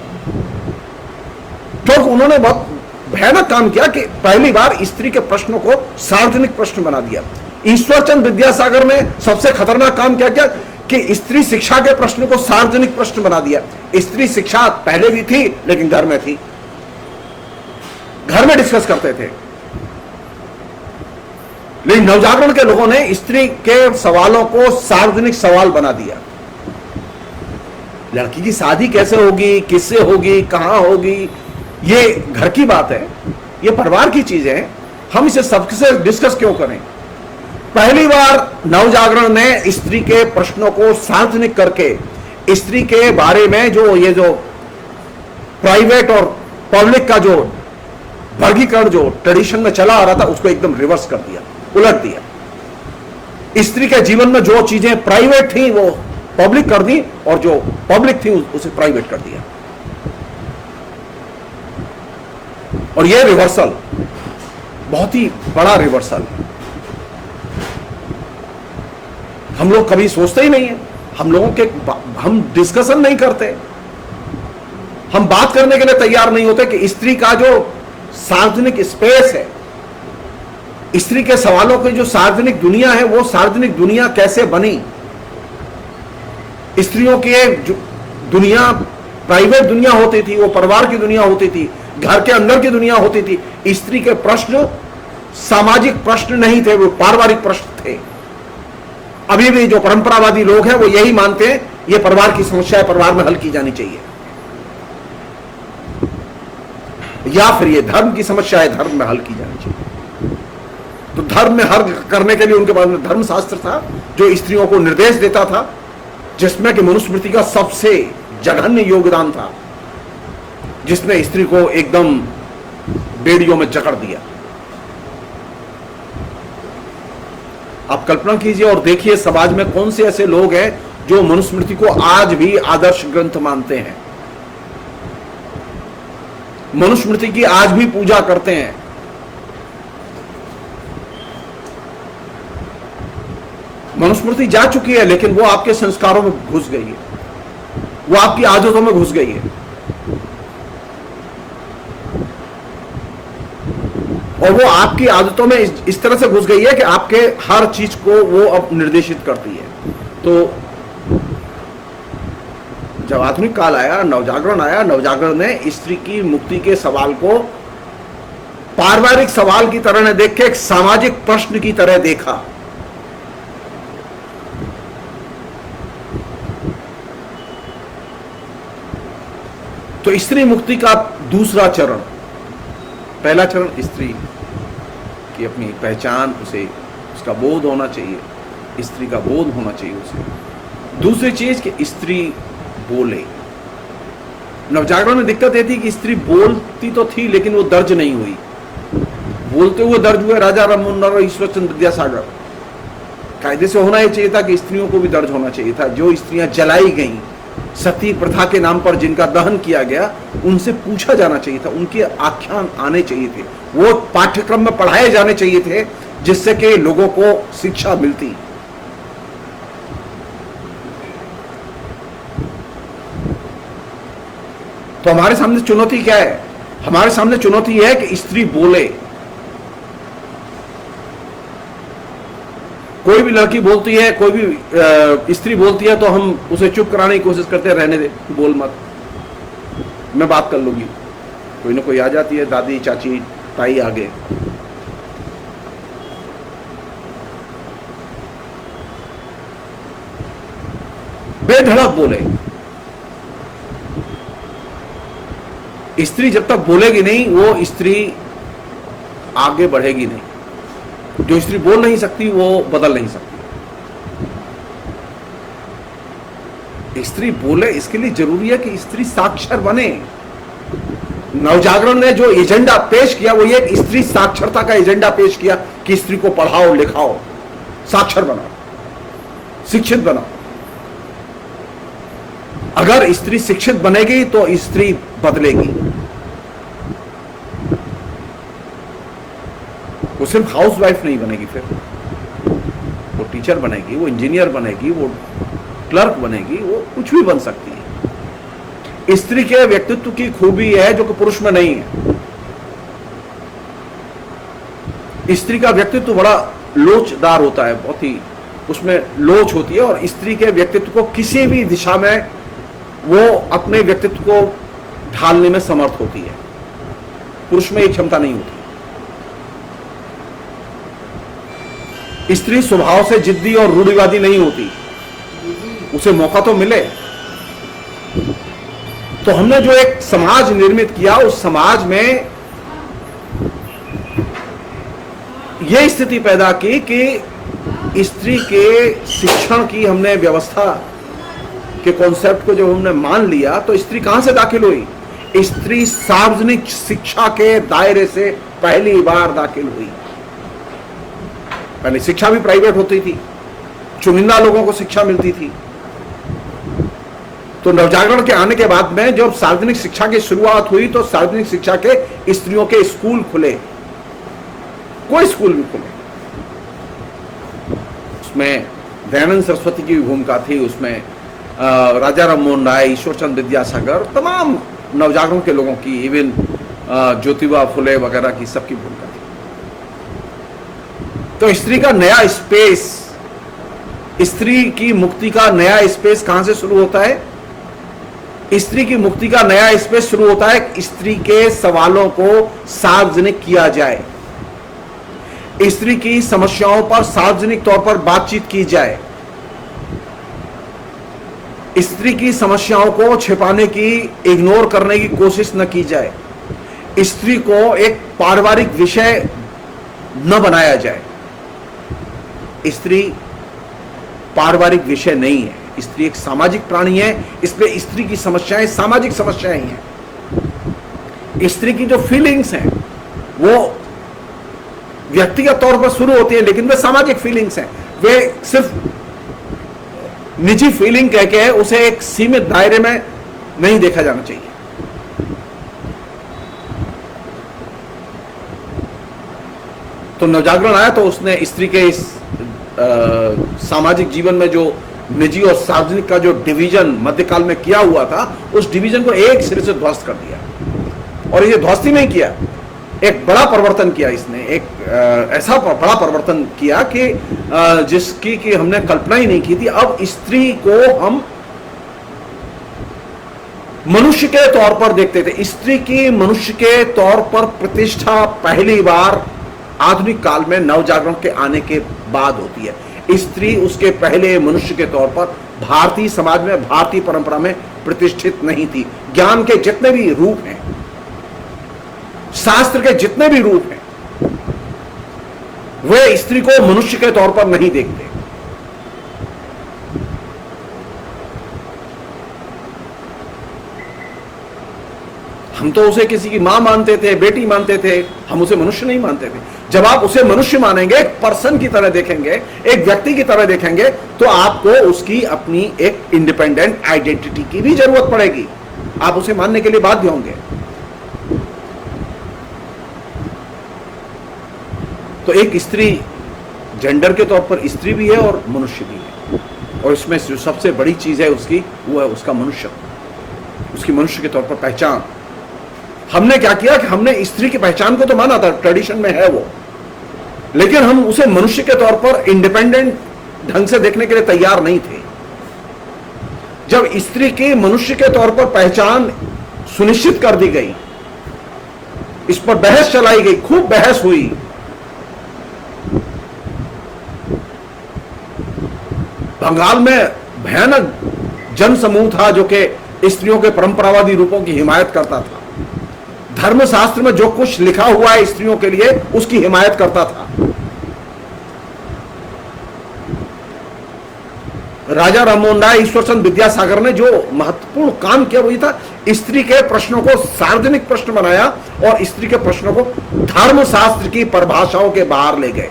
क्योंकि उन्होंने बहुत भयानक काम किया कि पहली बार स्त्री के प्रश्नों को सार्वजनिक प्रश्न बना दिया। ईश्वरचंद्र विद्यासागर ने सबसे खतरनाक काम क्या किया कि स्त्री शिक्षा के प्रश्न को सार्वजनिक प्रश्न बना दिया। स्त्री शिक्षा पहले भी थी, लेकिन घर में थी, घर में डिस्कस करते थे, लेकिन नवजागरण के लोगों ने स्त्री के सवालों को सार्वजनिक सवाल बना दिया। लड़की की शादी कैसे होगी, किससे होगी, कहां होगी, ये घर की बात है, ये परिवार की चीज है, हम इसे सबसे डिस्कस क्यों करें। पहली बार नवजागरण ने स्त्री के प्रश्नों को सार्वजनिक करके स्त्री के बारे में जो प्राइवेट और पब्लिक का जो वर्गीकरण जो ट्रेडिशन में चला आ रहा था, उसको एकदम रिवर्स कर दिया, उलट दिया। स्त्री के जीवन में जो चीजें प्राइवेट थी वो पब्लिक कर दी, और जो पब्लिक थी उसे प्राइवेट कर दिया। और यह रिवर्सल बहुत ही बड़ा रिवर्सल, हम लोग कभी सोचते ही नहीं है, हम डिस्कशन नहीं करते, हम बात करने के लिए तैयार नहीं होते कि स्त्री का जो सार्वजनिक स्पेस है, स्त्री के सवालों की जो सार्वजनिक दुनिया है, वो सार्वजनिक दुनिया कैसे बनी। स्त्रियों की एक दुनिया प्राइवेट दुनिया होती थी, वो परिवार की दुनिया होती थी, घर के अंदर की दुनिया होती थी। स्त्री के प्रश्न सामाजिक प्रश्न नहीं थे, वो पारिवारिक प्रश्न थे। अभी भी जो परंपरावादी लोग हैं वो यही मानते हैं ये परिवार की समस्या है, परिवार में हल की जानी चाहिए, या फिर ये धर्म की समस्या है, धर्म में हल की जानी चाहिए। तो धर्म में हल करने के लिए उनके पास में धर्मशास्त्र था जो स्त्रियों को निर्देश देता था, जिसमें कि मनुस्मृति का सबसे जघन्य योगदान था, जिसने स्त्री को एकदम बेड़ियों में जकड़ दिया। आप कल्पना कीजिए और देखिए समाज में कौन से ऐसे लोग हैं जो मनुस्मृति को आज भी आदर्श ग्रंथ मानते हैं, मनुस्मृति की आज भी पूजा करते हैं। मनुस्मृति जा चुकी है, लेकिन वो आपके संस्कारों में घुस गई है, वो आपकी आदतों में घुस गई है, और वो आपकी आदतों में इस तरह से घुस गई है कि आपके हर चीज को वो अब निर्देशित करती है। तो जब आधुनिक काल आया, नवजागरण आया, नवजागरण ने स्त्री की मुक्ति के सवाल को पारिवारिक सवाल की तरह न देख के एक सामाजिक प्रश्न की तरह देखा। तो स्त्री मुक्ति का दूसरा चरण, पहला चरण स्त्री की अपनी पहचान, उसे उसका बोध होना चाहिए, स्त्री का बोध होना चाहिए उसे। दूसरी चीज कि स्त्री बोले। नवजागरण में दिक्कत ये थी कि स्त्री बोलती तो थी लेकिन वो दर्ज नहीं हुई। बोलते हुए दर्ज हुए राजा राममोहन राय और ईश्वरचंद्र विद्यासागर। कायदे से होना ही चाहिए था कि स्त्रियों को भी दर्ज होना चाहिए था। जो स्त्रियां जलाई गईं, सती प्रथा के नाम पर जिनका दहन किया गया, उनसे पूछा जाना चाहिए था, उनके आख्यान आने चाहिए थे, वो पाठ्यक्रम में पढ़ाए जाने चाहिए थे, जिससे कि लोगों को शिक्षा मिलती। तो हमारे सामने चुनौती क्या है? हमारे सामने चुनौती है कि स्त्री बोले। कोई भी लड़की बोलती है, कोई भी स्त्री बोलती है, तो हम उसे चुप कराने की कोशिश करते हैं, रहने दे, बोल मत, मैं बात कर लूंगी। कोई ना कोई आ जाती है, दादी, चाची, ताई आगे। बेधड़क बोले। स्त्री जब तक बोलेगी नहीं, वो स्त्री आगे बढ़ेगी नहीं। जो स्त्री बोल नहीं सकती वो बदल नहीं सकती। स्त्री बोले, इसके लिए जरूरी है कि स्त्री साक्षर बने। नवजागरण ने जो एजेंडा पेश किया वो ये स्त्री साक्षरता का एजेंडा पेश किया कि स्त्री को पढ़ाओ, लिखाओ, साक्षर बनाओ, शिक्षित बनाओ। अगर स्त्री शिक्षित बनेगी तो स्त्री बदलेगी। वो सिर्फ हाउसवाइफ नहीं बनेगी, फिर वो टीचर बनेगी, वो इंजीनियर बनेगी, वो क्लर्क बनेगी, वो कुछ भी बन सकती है। स्त्री के व्यक्तित्व की खूबी है जो कि पुरुष में नहीं है। स्त्री का व्यक्तित्व बड़ा लोचदार होता है, बहुत ही उसमें लोच होती है, और स्त्री के व्यक्तित्व को किसी भी दिशा में वो अपने व्यक्तित्व को ढालने में समर्थ होती है। पुरुष में ये क्षमता नहीं होती। स्त्री स्वभाव से जिद्दी और रूढ़िवादी नहीं होती, उसे मौका तो मिले। तो हमने जो एक समाज निर्मित किया, उस समाज में यह स्थिति पैदा की कि स्त्री के शिक्षण की हमने व्यवस्था के कॉन्सेप्ट को जब हमने मान लिया, तो स्त्री कहां से दाखिल हुई? स्त्री सार्वजनिक शिक्षा के दायरे से पहली बार दाखिल हुई। पहले शिक्षा भी प्राइवेट होती थी, चुनिंदा लोगों को शिक्षा मिलती थी। तो नवजागरण के आने के बाद में जब सार्वजनिक शिक्षा की शुरुआत हुई, तो सार्वजनिक शिक्षा के स्त्रियों के स्कूल खुले, कोई स्कूल भी खुले। उसमें दयानंद सरस्वती की भी भूमिका थी, उसमें राजा राममोहन राय, ईश्वरचंद्र विद्यासागर, तमाम नवजागरण के लोगों की, इवन ज्योतिबा फुले वगैरह की, सबकी भूमिका थी। तो स्त्री का नया स्पेस, स्त्री की मुक्ति का नया स्पेस कहां से शुरू होता है? स्त्री की मुक्ति का नया स्पेस शुरू होता है स्त्री के सवालों को सार्वजनिक किया जाए, स्त्री की समस्याओं पर सार्वजनिक तौर पर बातचीत की जाए, स्त्री की समस्याओं को छिपाने की, इग्नोर करने की कोशिश न की जाए, स्त्री को एक पारिवारिक विषय न बनाया जाए। स्त्री पारिवारिक विषय नहीं है, स्त्री एक सामाजिक प्राणी है, इसलिए स्त्री की समस्याएं सामाजिक समस्याएं हैं। स्त्री की जो फीलिंग्स हैं वो व्यक्तिगत तौर पर शुरू होती है, लेकिन वे सामाजिक फीलिंग्स हैं। वे सिर्फ निजी फीलिंग कह के उसे एक सीमित दायरे में नहीं देखा जाना चाहिए। तो नवजागरण आया तो उसने स्त्री के इस सामाजिक जीवन में जो निजी और सार्वजनिक का जो डिवीजन मध्यकाल में किया हुआ था, उस डिवीजन को एक सिरे से ध्वस्त कर दिया। और ये ध्वस्त ही नहीं किया, एक बड़ा परिवर्तन किया इसने, एक ऐसा बड़ा परिवर्तन किया कि जिसकी कि हमने कल्पना ही नहीं की थी। अब स्त्री को हम मनुष्य के तौर पर देखते थे। स्त्री की मनुष्य के तौर पर प्रतिष्ठा पहली बार आधुनिक काल में नवजागरण के आने के बाद होती है। स्त्री उसके पहले मनुष्य के तौर पर भारतीय समाज में, भारतीय परंपरा में प्रतिष्ठित नहीं थी। ज्ञान के जितने भी रूप हैं, शास्त्र के जितने भी रूप हैं, वे स्त्री को मनुष्य के तौर पर नहीं देखते। हम तो उसे किसी की मां मानते थे, बेटी मानते थे, हम उसे मनुष्य नहीं मानते थे। जब आप उसे मनुष्य मानेंगे, एक पर्सन की तरह देखेंगे, एक व्यक्ति की तरह देखेंगे, तो आपको उसकी अपनी एक इंडिपेंडेंट आइडेंटिटी की भी जरूरत पड़ेगी। आप उसे मानने के लिए बाध्य होंगे। तो एक स्त्री जेंडर के तौर पर स्त्री भी है और मनुष्य भी है, और इसमें जो सबसे बड़ी चीज है उसकी, वो है उसका मनुष्य, उसकी मनुष्य के तौर पर पहचान। हमने क्या किया कि हमने स्त्री की पहचान को तो माना था, ट्रेडिशन में है वो, लेकिन हम उसे मनुष्य के तौर पर इंडिपेंडेंट ढंग से देखने के लिए तैयार नहीं थे। जब स्त्री की मनुष्य के तौर पर पहचान सुनिश्चित कर दी गई, इस पर बहस चलाई गई, खूब बहस हुई। बंगाल में भयानक जनसमूह था जो कि स्त्रियों के परंपरावादी रूपों की हिमायत करता था। धर्मशास्त्र में जो कुछ लिखा हुआ है स्त्रियों के लिए उसकी हिमायत करता था। राजा राममोहन राय, ईश्वर चंद्र विद्यासागर ने जो महत्वपूर्ण काम किया वो ये था, स्त्री के प्रश्नों को सार्वजनिक प्रश्न बनाया और स्त्री के प्रश्नों को धर्मशास्त्र की परिभाषाओं के बाहर ले गए।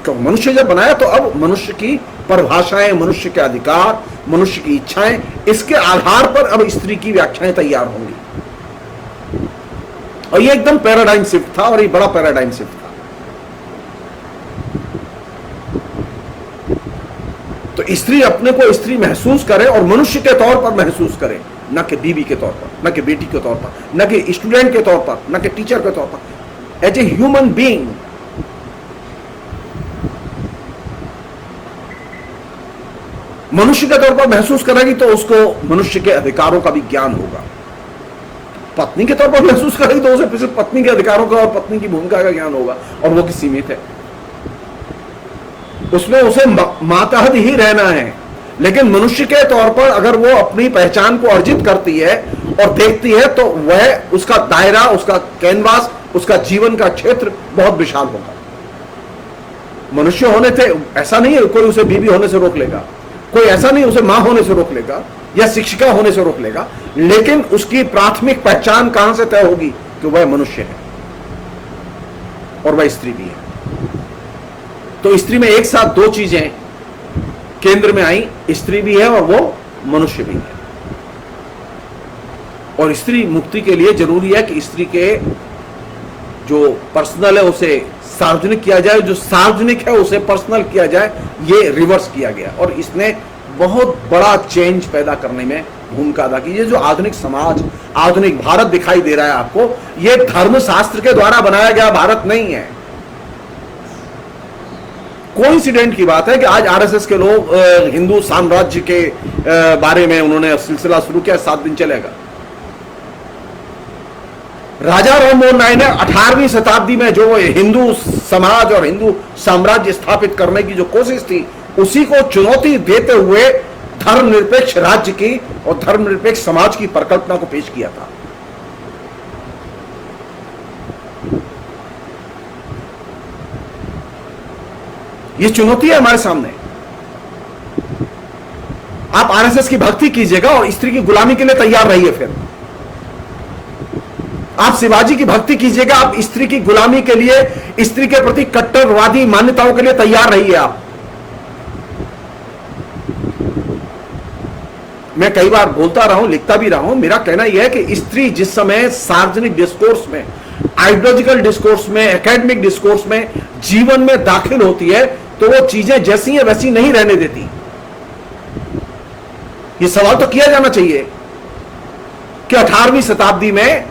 तो मनुष्य जब बनाया तो अब मनुष्य की परिभाषाएं, मनुष्य के अधिकार, मनुष्य की इच्छाएं, इसके आधार पर अब स्त्री की व्याख्याएं तैयार होंगी। और ये एकदम पैराडाइम शिफ्ट था, और ये बड़ा पैराडाइम शिफ्ट था। तो स्त्री अपने को स्त्री महसूस करे और मनुष्य के तौर पर महसूस करे, न कि बीवी के तौर पर, न कि बेटी के तौर पर, न कि स्टूडेंट के तौर पर, न कि टीचर के तौर पर, एज ए ह्यूमन बीइंग। मनुष्य के तौर पर महसूस करेगी तो उसको मनुष्य के अधिकारों का भी ज्ञान होगा। पत्नी के तौर पर महसूस करेगी तो उसे सिर्फ पत्नी के अधिकारों का और पत्नी की भूमिका का ज्ञान होगा, और वो कि सीमित है, उसमें उसे मातहत ही रहना है। लेकिन मनुष्य के तौर पर अगर वो अपनी पहचान को अर्जित करती है और देखती है तो वह, उसका दायरा, उसका कैनवास, उसका जीवन का क्षेत्र बहुत विशाल होगा। मनुष्य होने थे ऐसा नहीं है कोई उसे बीवी होने से रोक लेगा, कोई ऐसा नहीं उसे मां होने से रोक लेगा या शिक्षिका होने से रोक लेगा, लेकिन उसकी प्राथमिक पहचान कहां से तय होगी कि वह मनुष्य है और वह स्त्री भी है। तो स्त्री में एक साथ दो चीजें केंद्र में आई, स्त्री भी है और वो मनुष्य भी है। और स्त्री मुक्ति के लिए जरूरी है कि स्त्री के जो पर्सनल है उसे सार्वजनिक किया जाए, जो सार्वजनिक है उसे पर्सनल किया जाए। ये रिवर्स किया गया और इसने बहुत बड़ा चेंज पैदा करने में भूमिका अदा की। ये जो आधुनिक समाज, आधुनिक भारत दिखाई दे रहा है आपको, ये धर्मशास्त्र के द्वारा बनाया गया भारत नहीं है। कोइंसिडेंट की बात है कि आज आरएसएस के लोग हिंदू साम्राज्य के बारे में उन्होंने सिलसिला शुरू किया, 7 दिन चलेगा। राजा राममोहन राय ने 18वीं शताब्दी में जो हिंदू समाज और हिंदू साम्राज्य स्थापित करने की जो कोशिश थी, उसी को चुनौती देते हुए धर्मनिरपेक्ष राज्य की और धर्मनिरपेक्ष समाज की परिकल्पना को पेश किया था। ये चुनौती है हमारे सामने। आप आरएसएस की भक्ति कीजिएगा और स्त्री की गुलामी के लिए तैयार रहिए। फिर आप शिवाजी की भक्ति कीजिएगा, आप स्त्री की गुलामी के लिए, स्त्री के प्रति कट्टरवादी मान्यताओं के लिए तैयार रहिए। आप, मैं कई बार बोलता रहा हूं, लिखता भी रहा हूं, मेरा कहना यह है कि स्त्री जिस समय सार्वजनिक डिस्कोर्स में, आइडियोलॉजिकल डिस्कोर्स में, एकेडमिक डिस्कोर्स में, जीवन में दाखिल होती है तो वो चीजें जैसी हैं वैसी नहीं रहने देती। ये सवाल तो किया जाना चाहिए कि 18वीं शताब्दी में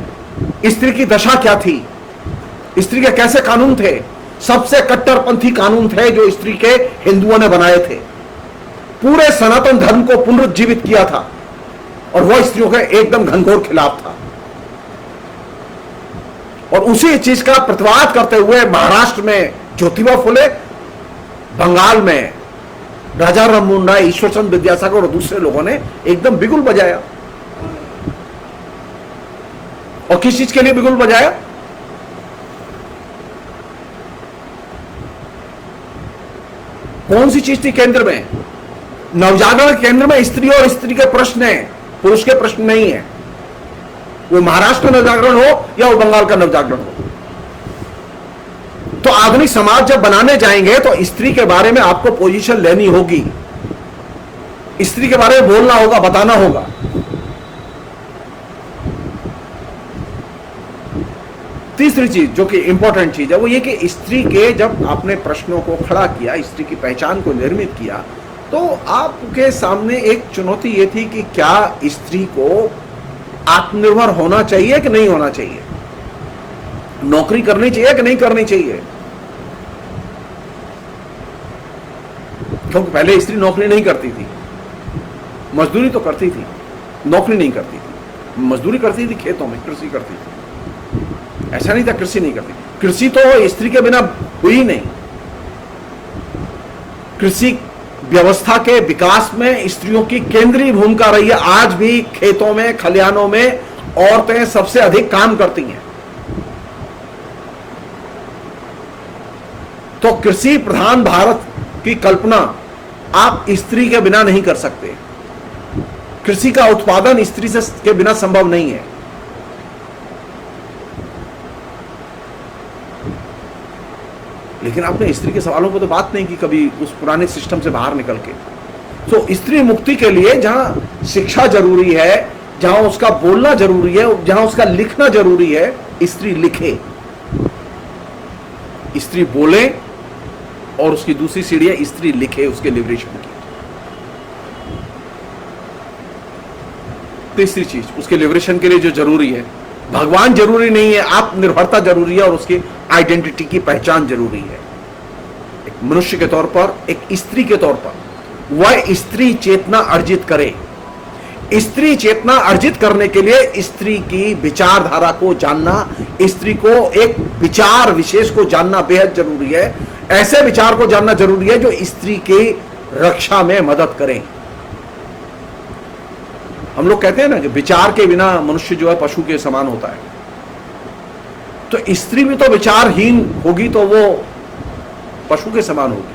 स्त्री की दशा क्या थी, स्त्री के कैसे कानून थे। सबसे कट्टरपंथी कानून थे जो स्त्री के हिंदुओं ने बनाए थे, पूरे सनातन धर्म को पुनरुज्जीवित किया था, और वह स्त्रियों के एकदम घनघोर खिलाफ था। और उसी चीज का प्रतिवाद करते हुए महाराष्ट्र में ज्योतिबा फुले, बंगाल में राजा राममोहन राय, ईश्वर चंद्र विद्यासागर और दूसरे लोगों ने एकदम बिगुल बजाया। और किस चीज के लिए बिगुल बजाया? कौन सी चीज थी केंद्र में? नवजागरण केंद्र में स्त्री और स्त्री के प्रश्न है, पुरुष के प्रश्न नहीं है। वो महाराष्ट्र का नवजागरण हो या वो बंगाल का नवजागरण हो। तो आधुनिक समाज जब बनाने जाएंगे तो स्त्री के बारे में आपको पोजीशन लेनी होगी, स्त्री के बारे में बोलना होगा, बताना होगा। तीसरी चीज जो कि इंपॉर्टेंट चीज है वो ये कि स्त्री के जब आपने प्रश्नों को खड़ा किया, स्त्री की पहचान को निर्मित किया, तो आपके सामने एक चुनौती ये थी कि क्या स्त्री को आत्मनिर्भर होना चाहिए कि नहीं होना चाहिए, नौकरी करनी चाहिए कि नहीं करनी चाहिए। क्योंकि पहले स्त्री नौकरी नहीं करती थी, मजदूरी तो करती थी, नौकरी नहीं करती थी। मजदूरी करती थी, खेतों में कृषि करती थी। ऐसा नहीं था कृषि नहीं करती, कृषि तो स्त्री के बिना हुई नहीं। कृषि व्यवस्था के विकास में स्त्रियों की केंद्रीय भूमिका रही है। आज भी खेतों में, खलिहानों में औरतें सबसे अधिक काम करती हैं। तो कृषि प्रधान भारत की कल्पना आप स्त्री के बिना नहीं कर सकते। कृषि का उत्पादन स्त्री से के बिना संभव नहीं है। लेकिन आपने स्त्री के सवालों पर तो बात नहीं की कभी, उस पुराने सिस्टम से बाहर निकल के। तो स्त्री मुक्ति के लिए जहां शिक्षा जरूरी है, जहां उसका बोलना जरूरी है, जहां उसका लिखना जरूरी है, स्त्री लिखे, स्त्री बोले, और उसकी दूसरी सीढ़ी है स्त्री लिखे उसके लिबरेशन की। तीसरी चीज उसके लिबरेशन के लिए जो जरूरी है, भगवान जरूरी नहीं है, आत्मनिर्भरता जरूरी है, और उसकी आइडेंटिटी की पहचान जरूरी है। एक मनुष्य के तौर पर, एक स्त्री के तौर पर वह स्त्री चेतना अर्जित करे। स्त्री चेतना अर्जित करने के लिए स्त्री की विचारधारा को जानना, स्त्री को एक विचार विशेष को जानना बेहद जरूरी है। ऐसे विचार को जानना जरूरी है जो स्त्री की रक्षा में मदद करें। हम लोग कहते हैं ना कि विचार के बिना मनुष्य जो है पशु के समान होता है। तो स्त्री भी तो विचारहीन होगी तो वो पशु के समान होगी।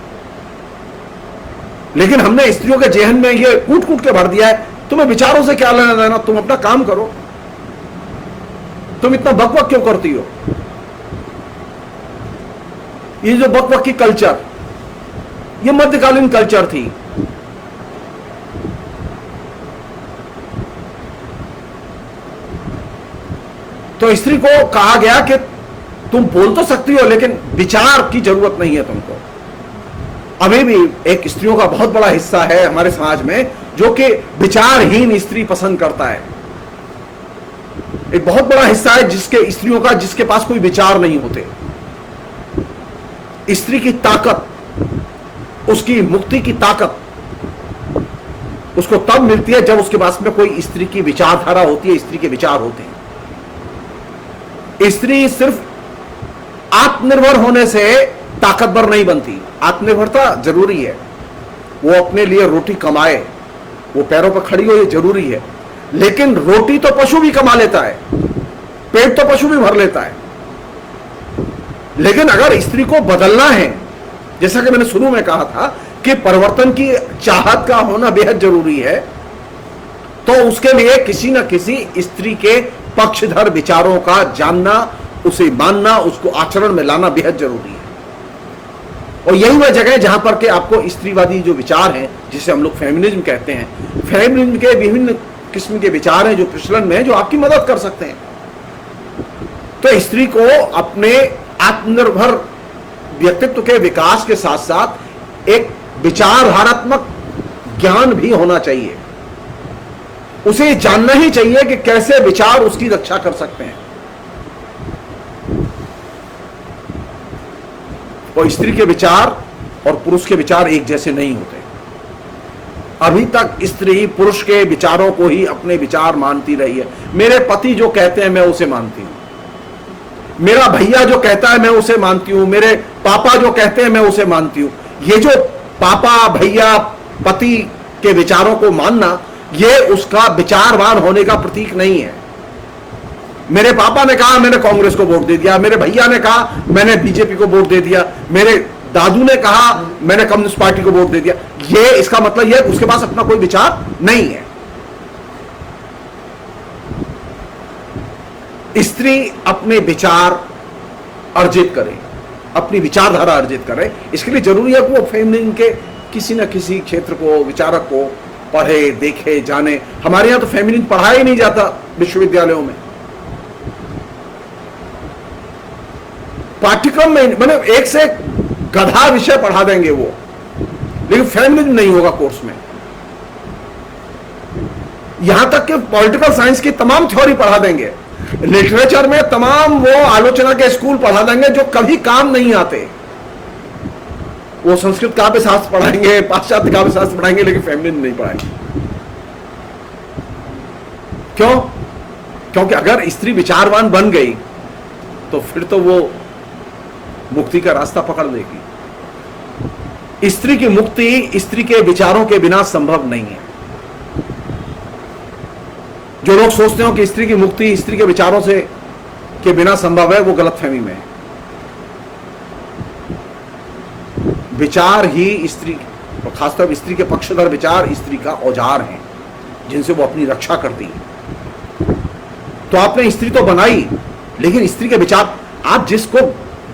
लेकिन हमने स्त्रियों के जेहन में ये कूट कूट के भर दिया है, तुम्हें विचारों से क्या लेना देना, तुम अपना काम करो, तुम इतना बकबक क्यों करती हो। ये जो बकबक की कल्चर, ये मध्यकालीन कल्चर थी। तो स्त्री को कहा गया कि तुम बोल तो सकती हो लेकिन विचार की जरूरत नहीं है तुमको। अभी भी एक स्त्रियों का बहुत बड़ा हिस्सा है हमारे समाज में जो कि विचारहीन स्त्री पसंद करता है। एक बहुत बड़ा हिस्सा है जिसके स्त्रियों का जिसके पास कोई विचार नहीं होते। स्त्री की ताकत, उसकी मुक्ति की ताकत उसको तब मिलती है जब उसके पास में कोई स्त्री की विचारधारा होती है, स्त्री के विचार होते हैं। स्त्री सिर्फ आत्मनिर्भर होने से ताकतवर नहीं बनती। आत्मनिर्भरता जरूरी है, वो अपने लिए रोटी कमाए, वो पैरों पर खड़ी हो, ये जरूरी है। लेकिन रोटी तो पशु भी कमा लेता है, पेट तो पशु भी भर लेता है। लेकिन अगर स्त्री को बदलना है, जैसा कि मैंने शुरू में कहा था कि परिवर्तन की चाहत का होना बेहद जरूरी है, तो उसके लिए किसी न किसी स्त्री के पक्षधर विचारों का जानना, उसे मानना, उसको आचरण में लाना बेहद जरूरी है। और यही वह जगह है जहां पर के आपको स्त्रीवादी जो विचार हैं, जिसे हम लोग फेमिनिज्म कहते हैं, फेमिनिज्म के विभिन्न किस्म के विचार हैं जो प्रचलन में है, जो आपकी मदद कर सकते हैं। तो स्त्री को अपने आत्मनिर्भर व्यक्तित्व के विकास के साथ साथ एक विचारधारात्मक ज्ञान भी होना चाहिए। उसे जानना ही चाहिए कि कैसे विचार उसकी रक्षा कर सकते हैं। और स्त्री के विचार और पुरुष के विचार एक जैसे नहीं होते। अभी तक स्त्री पुरुष के विचारों को ही अपने विचार मानती रही है। मेरे पति जो कहते हैं मैं उसे मानती हूं, मेरा भैया जो कहता है मैं उसे मानती हूं, मेरे पापा जो कहते हैं मैं उसे मानती हूं। ये जो पापा, भैया, पति के विचारों को मानना, ये उसका विचारवान होने का प्रतीक नहीं है। मेरे पापा ने कहा मैंने कांग्रेस को वोट दे दिया, मेरे भैया ने कहा मैंने बीजेपी को वोट दे दिया, मेरे दादू ने कहा मैंने कम्युनिस्ट पार्टी को वोट दे दिया, ये इसका मतलब यह उसके पास अपना कोई विचार नहीं है। स्त्री अपने विचार अर्जित करे, अपनी विचारधारा अर्जित करे। इसके लिए जरूरी है कि वो फेमिनिज्म के किसी न किसी क्षेत्र को, विचारक को पढ़े, देखे, जाने। हमारे यहां तो फेमिनिज्म पढ़ाया ही नहीं जाता विश्वविद्यालयों में। पाठ्यक्रम में मैंने एक से एक गधा विषय पढ़ा देंगे वो, लेकिन फेमिनिज्म नहीं होगा कोर्स में। यहां तक कि पॉलिटिकल साइंस की तमाम थ्योरी पढ़ा देंगे, लिटरेचर में तमाम वो आलोचना के स्कूल पढ़ा देंगे जो कभी काम नहीं आते। वो संस्कृत काव्य शास्त्र पढ़ाएंगे, पाश्चात्य काव्य शास्त्र पढ़ाएंगे, लेकिन फेमिनिज्म नहीं पढ़ाएंगे। क्यों? क्योंकि अगर स्त्री विचारवान बन गई तो फिर तो वो मुक्ति का रास्ता पकड़ लेगी। स्त्री की मुक्ति स्त्री के विचारों के बिना संभव नहीं है। जो लोग सोचते हो कि स्त्री की मुक्ति स्त्री के विचारों से के बिना संभव है, वो गलतफहमी में है। विचार ही स्त्री, और खासतौर स्त्री के पक्षधर विचार स्त्री का औजार हैं, जिनसे वो अपनी रक्षा करती है। तो आपने स्त्री तो बनाई, लेकिन स्त्री के विचार, आप जिसको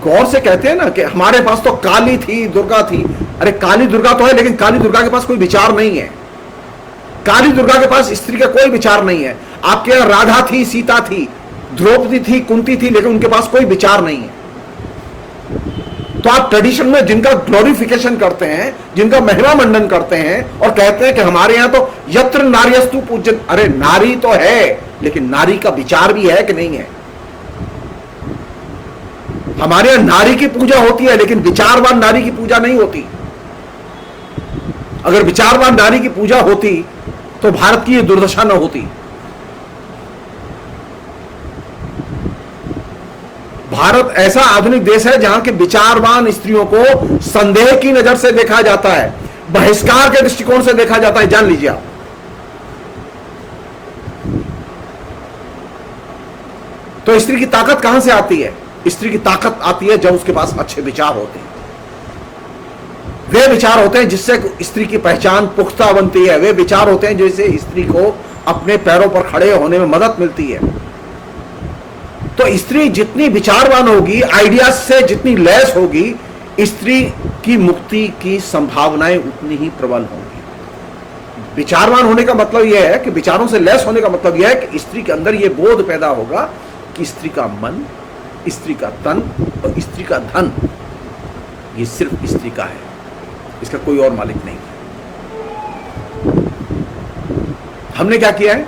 गौर से कहते हैं ना कि हमारे पास तो काली थी, दुर्गा थी, अरे काली दुर्गा तो है, लेकिन काली दुर्गा के पास कोई विचार नहीं है। काली दुर्गा के पास स्त्री का कोई विचार नहीं है। आपके यहां राधा थी, सीता थी, द्रौपदी थी, कुंती थी, लेकिन उनके पास कोई विचार नहीं है। तो आप ट्रेडिशन में जिनका ग्लोरिफिकेशन करते हैं, जिनका महिमा मंडन करते हैं और कहते हैं कि हमारे यहां तो यत्र नार्यस्तु पूज्य, अरे नारी तो है, लेकिन नारी का विचार भी है कि नहीं है? हमारे यहां नारी की पूजा होती है, लेकिन विचारवान नारी की पूजा नहीं होती। अगर विचारवान नारी की पूजा होती तो भारत की यह दुर्दशा न होती। भारत ऐसा आधुनिक देश है जहां के विचारवान स्त्रियों को संदेह की नजर से देखा जाता है, बहिष्कार के दृष्टिकोण से देखा जाता है। जान लीजिए आप। तो स्त्री की ताकत कहां से आती है? स्त्री की ताकत आती है जब उसके पास अच्छे विचार होते हैं। वे विचार होते हैं जिससे स्त्री की पहचान पुख्ता बनती है। वे विचार होते हैं जिससे स्त्री को अपने पैरों पर खड़े होने में मदद मिलती है। तो स्त्री जितनी विचारवान होगी, आइडियाज से जितनी लैस होगी, स्त्री की मुक्ति की संभावनाएं उतनी ही प्रबल होंगी। विचारवान होने का मतलब यह है कि विचारों से लैस होने का मतलब यह है कि स्त्री के अंदर यह बोध पैदा होगा कि स्त्री का मन, स्त्री का तन और स्त्री का धन ये सिर्फ स्त्री का है, इसका कोई और मालिक नहीं है। हमने क्या किया है?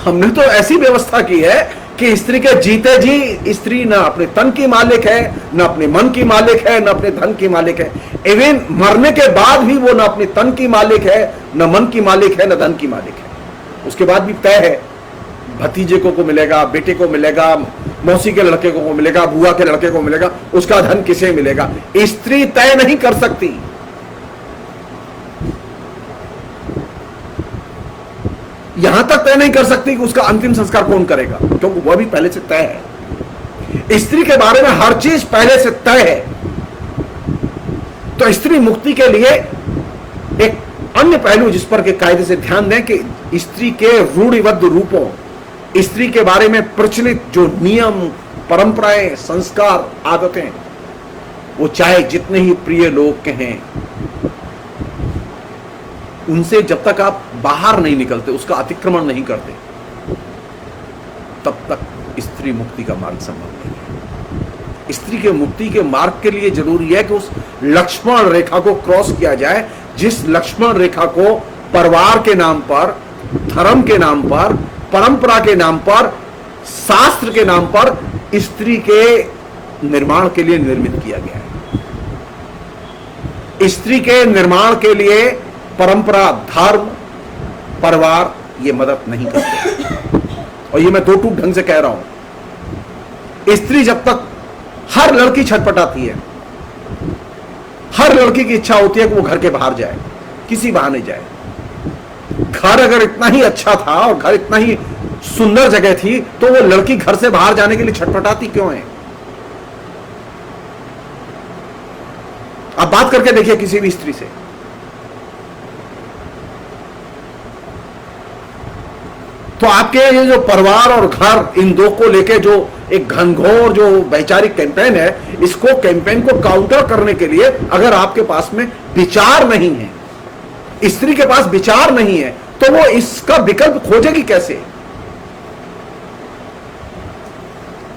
हमने तो ऐसी व्यवस्था की है कि स्त्री के जीते जी स्त्री न अपने तन की मालिक है, न अपने मन की मालिक है, न अपने धन की मालिक है। इवन मरने के बाद भी वो न अपने तन की मालिक है, न मन की मालिक है, न धन की मालिक है। उसके बाद भी तय है, भतीजे को मिलेगा, बेटे को मिलेगा, मौसी के लड़के को मिलेगा, बुआ के लड़के को मिलेगा, उसका धन किसे मिलेगा? स्त्री तय नहीं कर सकती। यहां तक तय नहीं कर सकती कि उसका अंतिम संस्कार कौन करेगा, क्योंकि वह भी पहले से तय है। स्त्री के बारे में हर चीज पहले से तय है। तो स्त्री मुक्ति के लिए एक अन्य पहलू जिस पर के कायदे से ध्यान दें कि स्त्री के रूढ़िबद्ध रूपों, स्त्री के बारे में प्रचलित जो नियम, परंपराएं, संस्कार, आदतें, वो चाहे जितने ही प्रिय लोग कहें, उनसे जब तक आप बाहर नहीं निकलते, उसका अतिक्रमण नहीं करते, तब तक स्त्री मुक्ति का मार्ग संभव नहीं है। स्त्री के मुक्ति के मार्ग के लिए जरूरी है कि उस लक्ष्मण रेखा को क्रॉस किया जाए, जिस लक्ष्मण रेखा को परिवार के नाम पर, धर्म के नाम पर, परंपरा के नाम पर, शास्त्र के नाम पर स्त्री के निर्माण के लिए निर्मित किया गया है। स्त्री के निर्माण के लिए परंपरा, धर्म, परिवार ये मदद नहीं करते। और ये मैं दो टूक ढंग से कह रहा हूं। स्त्री जब तक, हर लड़की छटपटाती है, हर लड़की की इच्छा होती है कि वो घर के बाहर जाए, किसी बहाने जाए। घर अगर इतना ही अच्छा था और घर इतना ही सुंदर जगह थी, तो वो लड़की घर से बाहर जाने के लिए छटपटाती क्यों है? आप बात करके देखिए किसी भी स्त्री से। तो आपके ये जो परिवार और घर, इन दो को लेके जो एक घनघोर जो वैचारिक कैंपेन है, इसको कैंपेन को काउंटर करने के लिए अगर आपके पास में विचार नहीं है, स्त्री के पास विचार नहीं है, तो वो इसका विकल्प खोजेगी कैसे?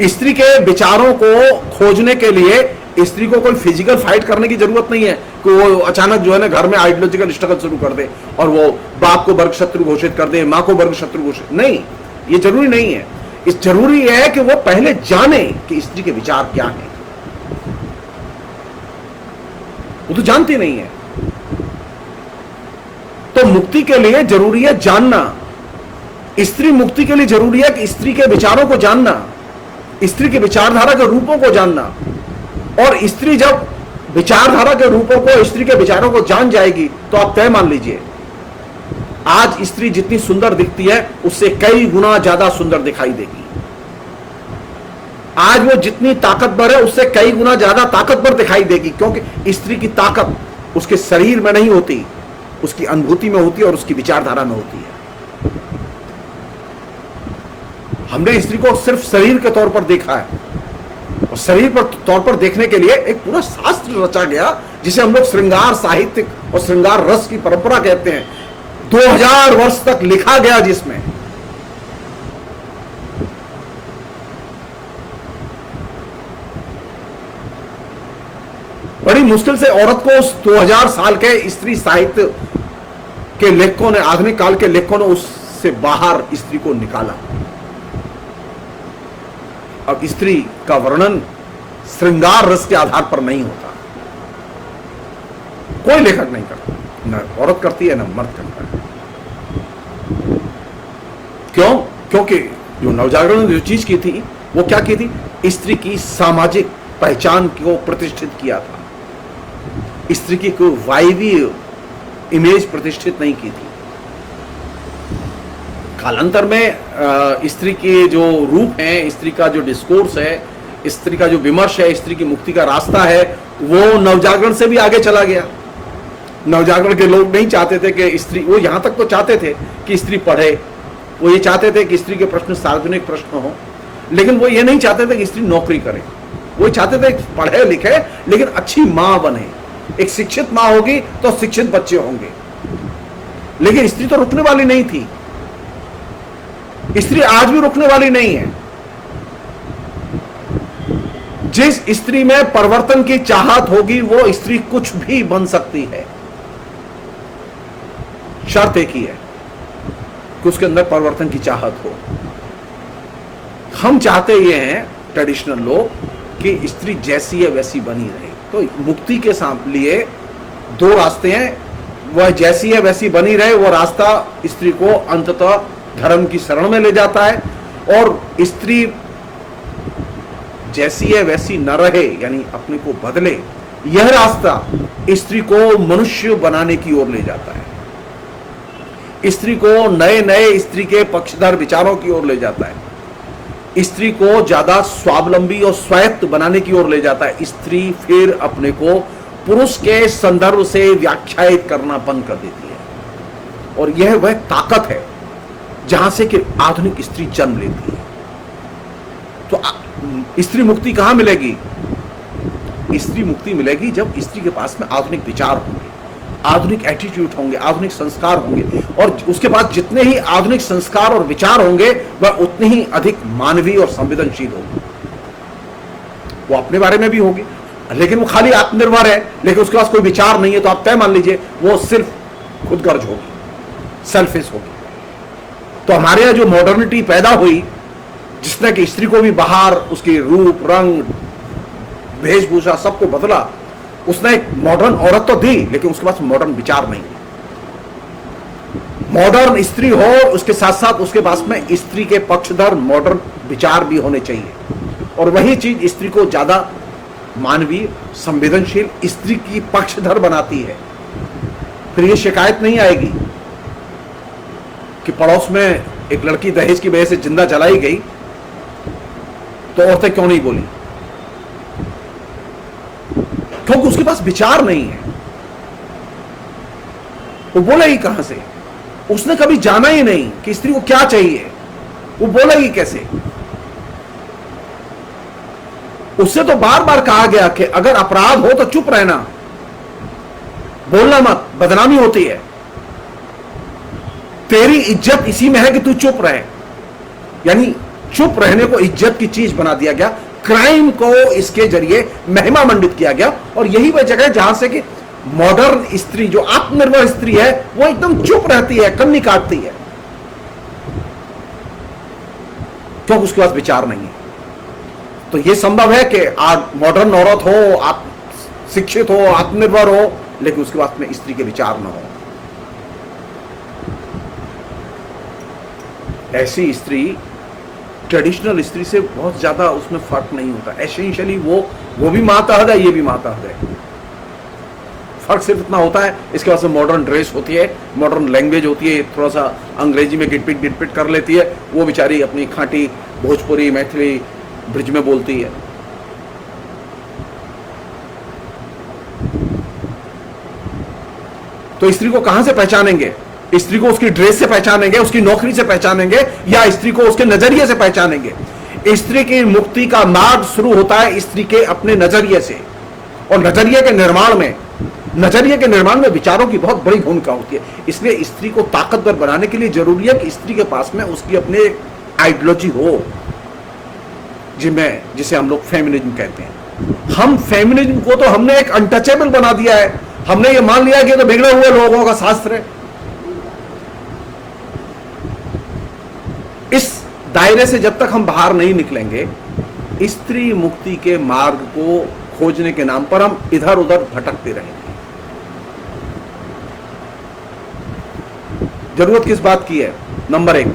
स्त्री के विचारों को खोजने के लिए स्त्री को कोई फिजिकल फाइट करने की जरूरत नहीं है कि वो अचानक जो है ना घर में आइडियोलॉजिकल स्ट्रगल शुरू कर दे और वो बाप को वर्ग शत्रु घोषित कर दे, मां को वर्ग शत्रु घोषित, नहीं, ये जरूरी नहीं है। इस जरूरी है कि वो पहले जाने कि स्त्री के विचार क्या हैं। वो तो जानती नहीं है। तो मुक्ति के लिए जरूरी है जानना। स्त्री मुक्ति के लिए जरूरी है कि स्त्री के विचारों को जानना। स्त्री की विचारधारा के रूपों को जानना। और स्त्री जब विचारधारा के रूपों को, स्त्री के विचारों को जान जाएगी तो आप तय मान लीजिए, आज स्त्री जितनी सुंदर दिखती है उससे कई गुना ज्यादा सुंदर दिखाई देगी। आज वो जितनी ताकतवर है उससे कई गुना ज्यादा ताकतवर दिखाई देगी, क्योंकि स्त्री की ताकत उसके शरीर में नहीं होती, उसकी अनुभूति में होती है और उसकी विचारधारा में होती है। हमने स्त्री को सिर्फ शरीर के तौर पर देखा है, और शरीर पर तौर पर देखने के लिए एक पूरा शास्त्र रचा गया जिसे हम लोग श्रृंगार साहित्य और श्रृंगार रस की परंपरा कहते हैं। 2000 वर्ष तक लिखा गया, जिसमें बड़ी मुश्किल से औरत को उस 2000 साल के स्त्री साहित्य के लेखकों ने, आधुनिक काल के लेखकों ने उससे बाहर स्त्री को निकाला। अब स्त्री का वर्णन श्रृंगार रस के आधार पर नहीं होता, कोई लेखक नहीं करता, न औरत करती है न मर्द करता है। क्यों? क्योंकि जो नवजागरण ने जो चीज की थी वो क्या की थी? स्त्री की सामाजिक पहचान को प्रतिष्ठित किया था, स्त्री की कोई वायवीय इमेज प्रतिष्ठित नहीं की थी। कालांतर में स्त्री के जो रूप हैं, स्त्री का जो डिस्कोर्स है, स्त्री का जो विमर्श है, स्त्री की मुक्ति का रास्ता है, वो नवजागरण से भी आगे चला गया। नवजागरण के लोग नहीं चाहते थे कि स्त्री, वो यहां तक तो चाहते थे कि स्त्री पढ़े, वो ये चाहते थे कि स्त्री के प्रश्न सार्वजनिक प्रश्न हो, लेकिन वो ये नहीं चाहते थे कि स्त्री नौकरी करे। वो चाहते थे पढ़े लिखे लेकिन अच्छी मां बने, एक शिक्षित मां होगी तो शिक्षित बच्चे होंगे। लेकिन स्त्री तो रुकने वाली नहीं थी, स्त्री आज भी रुकने वाली नहीं है। जिस स्त्री में परिवर्तन की चाहत होगी वो स्त्री कुछ भी बन सकती है, शर्त एक ही है कि उसके अंदर परिवर्तन की चाहत हो। हम चाहते ये हैं ट्रेडिशनल लोग कि स्त्री जैसी है वैसी बनी रहे। तो मुक्ति के लिए दो रास्ते हैं, वह जैसी है वैसी बनी रहे, वो रास्ता स्त्री को अंततः धर्म की शरण में ले जाता है, और स्त्री जैसी है वैसी न रहे यानी अपने को बदले, यह रास्ता स्त्री को मनुष्य बनाने की ओर ले जाता है, स्त्री को नए नए स्त्री के पक्षधर विचारों की ओर ले जाता है, स्त्री को ज्यादा स्वावलंबी और स्वायत्त बनाने की ओर ले जाता है। स्त्री फिर अपने को पुरुष के संदर्भ से व्याख्यायित करना बंद कर देती है, और यह वह ताकत है जहां से कि आधुनिक स्त्री जन्म लेती है। तो स्त्री मुक्ति कहां मिलेगी? स्त्री मुक्ति मिलेगी जब स्त्री के पास में आधुनिक विचार होंगे, आधुनिक एटीट्यूड होंगे, आधुनिक संस्कार होंगे, और उसके बाद जितने ही आधुनिक संस्कार और विचार होंगे वह उतने ही अधिक मानवीय और संवेदनशील होंगे। वो अपने बारे में भी होगी, लेकिन वो खाली आत्मनिर्भर है लेकिन उसके पास कोई विचार नहीं है, तो आप तय मान लीजिए वो सिर्फ खुदगर्ज होगी, सेल्फिश होगी। तो हमारे यहां जो मॉडर्निटी पैदा हुई, जिसने कि स्त्री को भी बाहर उसकी रूप रंग वेशभूषा सबको बदला, उसने एक मॉडर्न औरत तो दी लेकिन उसके पास मॉडर्न विचार नहीं। मॉडर्न स्त्री हो, उसके साथ साथ उसके पास में स्त्री के पक्षधर मॉडर्न विचार भी होने चाहिए, और वही चीज स्त्री को ज्यादा मानवीय संवेदनशील स्त्री की पक्षधर बनाती है। फिर ये शिकायत नहीं आएगी कि पड़ोस में एक लड़की दहेज की वजह से जिंदा जलाई गई तो औरतें क्यों नहीं बोली, क्योंकि उसके पास विचार नहीं है। वो बोलेगी कहां से? उसने कभी जाना ही नहीं कि स्त्री को क्या चाहिए, वो बोलेगी कैसे? उससे तो बार बार कहा गया कि अगर अपराध हो तो चुप रहना, बोलना मत, बदनामी होती है, तेरी इज्जत इसी में है कि तू चुप रहे। यानी चुप रहने को इज्जत की चीज बना दिया गया, क्राइम को इसके जरिए महिमा मंडित किया गया, और यही वह जगह है जहां से कि मॉडर्न स्त्री, जो आत्मनिर्भर स्त्री है, वो एकदम चुप रहती है, कन्नी काटती है, क्योंकि उसके पास विचार नहीं है। तो यह संभव है कि आज मॉडर्न औरत हो, शिक्षित हो, आत्मनिर्भर हो, लेकिन उसके पास में स्त्री के विचार ना हो। ऐसी स्त्री ट्रेडिशनल स्त्री से बहुत ज्यादा उसमें फर्क नहीं होता। एसेंशियली वो भी मातहत है, ये भी मातहत है। फर्क सिर्फ इतना होता है, इसके पास मॉडर्न ड्रेस होती है, मॉडर्न लैंग्वेज होती है, थोड़ा सा अंग्रेजी में गिटपिट कर लेती है, वो बेचारी अपनी खाटी भोजपुरी मैथिली ब्रिज में बोलती है। तो स्त्री को कहां से पहचानेंगे? स्त्री को उसकी ड्रेस से पहचानेंगे, उसकी नौकरी से पहचानेंगे, या स्त्री को उसके नजरिए से पहचानेंगे? स्त्री की मुक्ति का मार्ग शुरू होता है स्त्री के अपने नजरिए से, और नजरिए के निर्माण में विचारों की बहुत बड़ी भूमिका होती है। इसलिए स्त्री को ताकतवर बनाने के लिए जरूरी है कि स्त्री के पास में उसकी अपने आइडियोलॉजी हो, जिसे हम लोग फेमिनिज्म कहते हैं। हम फेमिनिज्म को तो हमने एक अनटचेबल बना दिया है, हमने ये मान लिया कि तो बिगड़े हुए लोगों का शास्त्र है। इस दायरे से जब तक हम बाहर नहीं निकलेंगे, स्त्री मुक्ति के मार्ग को खोजने के नाम पर हम इधर उधर भटकते रहेंगे। जरूरत किस बात की है? नंबर 1,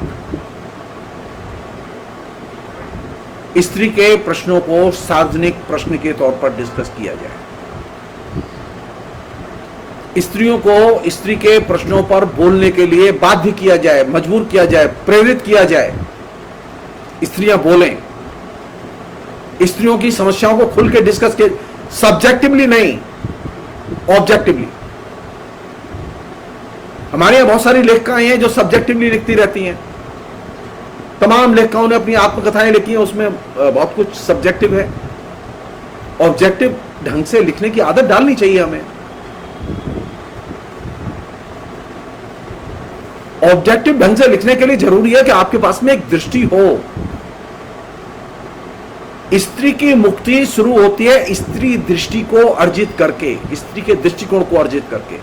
स्त्री के प्रश्नों को सार्वजनिक प्रश्न के तौर पर डिस्कस किया जाए। स्त्रियों को स्त्री के प्रश्नों पर बोलने के लिए बाध्य किया जाए, मजबूर किया जाए, प्रेरित किया जाए। स्त्रियां बोलें, स्त्रियों की समस्याओं को खुल के डिस्कस किया, सब्जेक्टिवली नहीं, ऑब्जेक्टिवली। हमारे यहां बहुत सारी लेखिकाएं हैं जो सब्जेक्टिवली लिखती रहती हैं। तमाम लेखिकाओं ने अपनी आत्मकथाएं लिखी हैं, उसमें बहुत कुछ सब्जेक्टिव है। ऑब्जेक्टिव ढंग से लिखने की आदत डालनी चाहिए हमें। ऑब्जेक्टिव ढंग से लिखने के लिए जरूरी है कि आपके पास में एक दृष्टि हो। स्त्री की मुक्ति शुरू होती है स्त्री दृष्टि को अर्जित करके, स्त्री के दृष्टिकोण को अर्जित करके।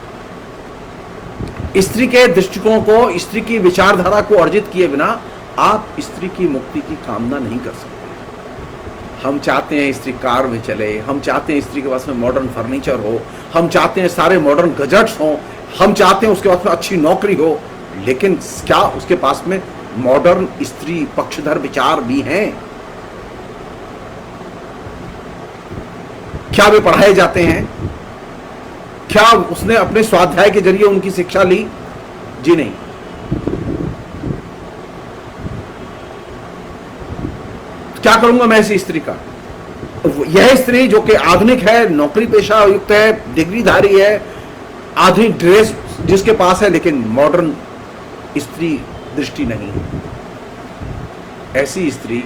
स्त्री के दृष्टिकोण को, स्त्री की विचारधारा को अर्जित किए बिना आप स्त्री की मुक्ति की कामना नहीं कर सकते। हम चाहते हैं स्त्री कार में चले, हम चाहते हैं स्त्री के पास में मॉडर्न फर्नीचर हो, हम चाहते हैं सारे मॉडर्न गैजेट्स हो, हम चाहते हैं उसके पास में अच्छी नौकरी हो, लेकिन क्या उसके पास में मॉडर्न स्त्री पक्षधर विचार भी हैं? क्या वे पढ़ाए जाते हैं? क्या उसने अपने स्वाध्याय के जरिए उनकी शिक्षा ली? जी नहीं। क्या करूंगा मैं ऐसी स्त्री का? यह स्त्री जो कि आधुनिक है, नौकरी पेशा युक्त है, डिग्रीधारी है, आधुनिक ड्रेस जिसके पास है, लेकिन मॉडर्न स्त्री दृष्टि नहीं है। ऐसी स्त्री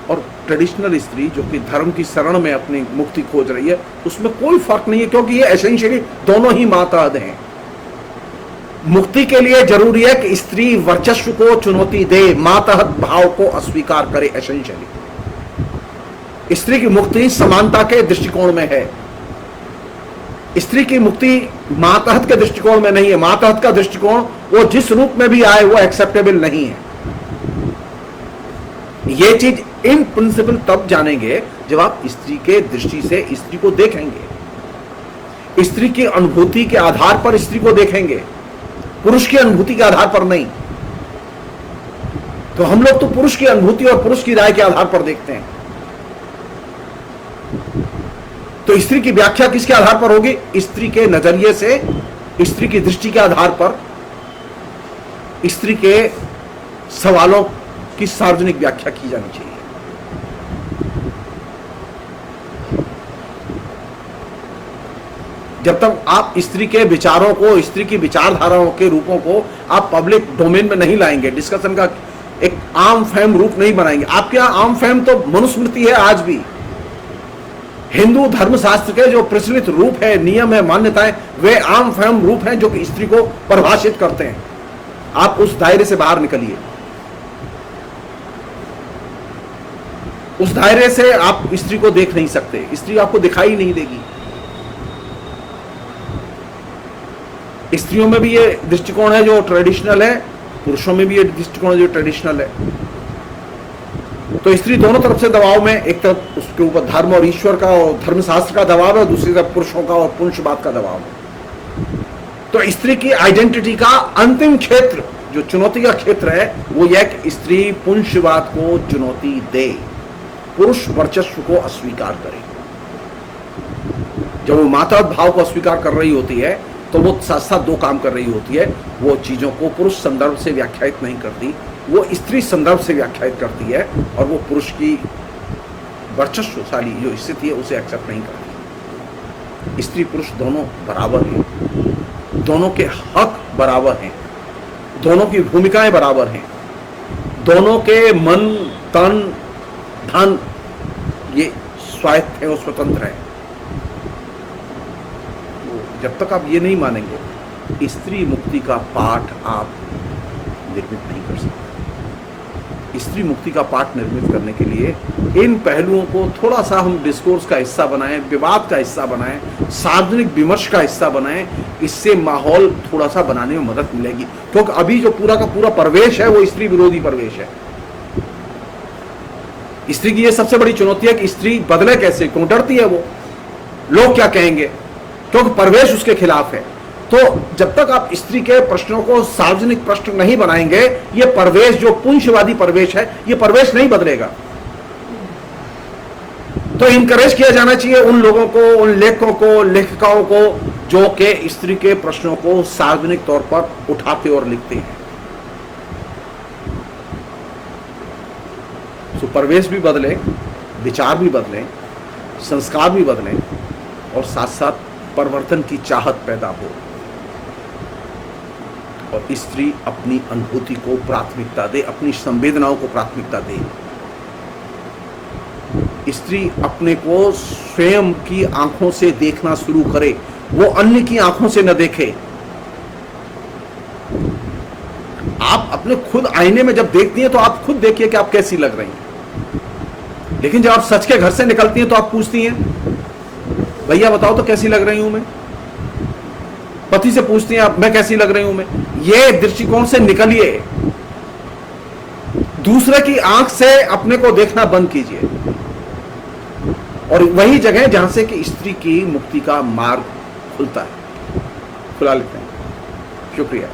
और ट्रेडिशनल स्त्री जो कि धर्म की शरण में अपनी मुक्ति खोज रही है, उसमें कोई फर्क नहीं है, क्योंकि ये एसेंशियली दोनों ही माताहत हैं। मुक्ति के लिए जरूरी है कि स्त्री वर्चस्व को चुनौती दे, माताहत भाव को अस्वीकार करे। एसेंशियली स्त्री की मुक्ति समानता के दृष्टिकोण में है। स्त्री की मुक्ति माताहत के दृष्टिकोण में नहीं है। माताहत का दृष्टिकोण वो जिस रूप में भी आए वो एक्सेप्टेबल नहीं है। ये चीज इन प्रिंसिपल तब जानेंगे जब आप स्त्री के दृष्टि से स्त्री को देखेंगे, स्त्री की अनुभूति के आधार पर स्त्री को देखेंगे, पुरुष की अनुभूति के आधार पर नहीं। तो हम लोग तो पुरुष की अनुभूति और पुरुष की राय के आधार पर देखते हैं। तो स्त्री की व्याख्या किसके आधार पर होगी? स्त्री के नजरिए से, स्त्री की दृष्टि के आधार पर, स्त्री के सवालों की सार्वजनिक व्याख्या की जानी चाहिए। जब तक आप स्त्री के विचारों को, स्त्री की विचारधाराओं के रूपों को आप पब्लिक डोमेन में नहीं लाएंगे, डिस्कशन का एक आम फहम रूप नहीं बनाएंगे। आपके यहां आम फहम तो मनुस्मृति है। आज भी हिंदू धर्मशास्त्र के जो प्रचलित रूप है, नियम है, मान्यताएं, वे आम फहम रूप हैं जो कि स्त्री को परिभाषित करते हैं। आप उस दायरे से बाहर निकलिए। उस दायरे से आप स्त्री को देख नहीं सकते, स्त्री आपको दिखाई नहीं देगी। स्त्रियों में भी ये दृष्टिकोण है जो ट्रेडिशनल है, पुरुषों में भी ये दृष्टिकोण है जो ट्रेडिशनल है। तो स्त्री दोनों तरफ से दबाव में, एक तरफ उसके ऊपर धर्म और ईश्वर का और धर्मशास्त्र का दबाव है, दूसरी तरफ पुरुषों का और पुंसवाद का दबाव है। तो स्त्री की आइडेंटिटी का अंतिम क्षेत्र जो चुनौती का क्षेत्र है वो यह कि स्त्री पुंसवाद को चुनौती दे, पुरुष वर्चस्व को अस्वीकार करे। जब वो माता भाव को अस्वीकार कर रही होती है तो वो साथ साथ दो काम कर रही होती है। वो चीजों को पुरुष संदर्भ से व्याख्यायित नहीं करती, वो स्त्री संदर्भ से व्याख्यायित करती है, और वो पुरुष की वर्चस्वशाली जो स्थिति है उसे एक्सेप्ट नहीं करती। स्त्री पुरुष दोनों बराबर हैं, दोनों के हक बराबर हैं, दोनों की भूमिकाएं बराबर हैं, दोनों के मन तन धन ये स्वायत्त है और स्वतंत्र है। जब तक आप ये नहीं मानेंगे, स्त्री मुक्ति का पाठ आप निर्मित नहीं कर सकते। स्त्री मुक्ति का पाठ निर्मित करने के लिए इन पहलुओं को थोड़ा सा हम डिस्कोर्स का हिस्सा बनाएं, विवाद का हिस्सा बनाएं, सार्वजनिक विमर्श का हिस्सा बनाएं। इससे माहौल थोड़ा सा बनाने में मदद मिलेगी, क्योंकि अभी जो पूरा का पूरा परिवेश है वो स्त्री विरोधी परिवेश है। स्त्री की ये सबसे बड़ी चुनौती है कि स्त्री बदले कैसे, क्यों डरती है वो, लोग क्या कहेंगे, क्योंकि परिवेश उसके खिलाफ है। तो जब तक आप स्त्री के प्रश्नों को सार्वजनिक प्रश्न नहीं बनाएंगे, ये परिवेश जो पुंसवादी परिवेश है, ये परिवेश नहीं बदलेगा। तो इनकरेज किया जाना चाहिए उन लोगों को, उन लेखकों को, लेखिकाओं को जो कि स्त्री के प्रश्नों को सार्वजनिक तौर पर उठाते और लिखते हैं। तो परिवेश भी बदले, विचार भी बदले, संस्कार भी बदले, और साथ साथ परिवर्तन की चाहत पैदा हो, और स्त्री अपनी अनुभूति को प्राथमिकता दे, अपनी संवेदनाओं को प्राथमिकता दे। स्त्री अपने को स्वयं की आंखों से देखना शुरू करे, वो अन्य की आंखों से न देखे। आप अपने खुद आईने में जब देखती हैं तो आप खुद देखिए कि आप कैसी लग रही हैं, लेकिन जब आप सच के घर से निकलती हैं तो आप पूछती हैं, भैया बताओ तो कैसी लग रही हूं मैं। पति से पूछती हैं आप, मैं कैसी लग रही हूं मैं। ये दृष्टिकोण से निकलिए, दूसरे की आंख से अपने को देखना बंद कीजिए, और वही जगह जहां से कि स्त्री की मुक्ति का मार्ग खुलता है, खुला लेते हैं। शुक्रिया।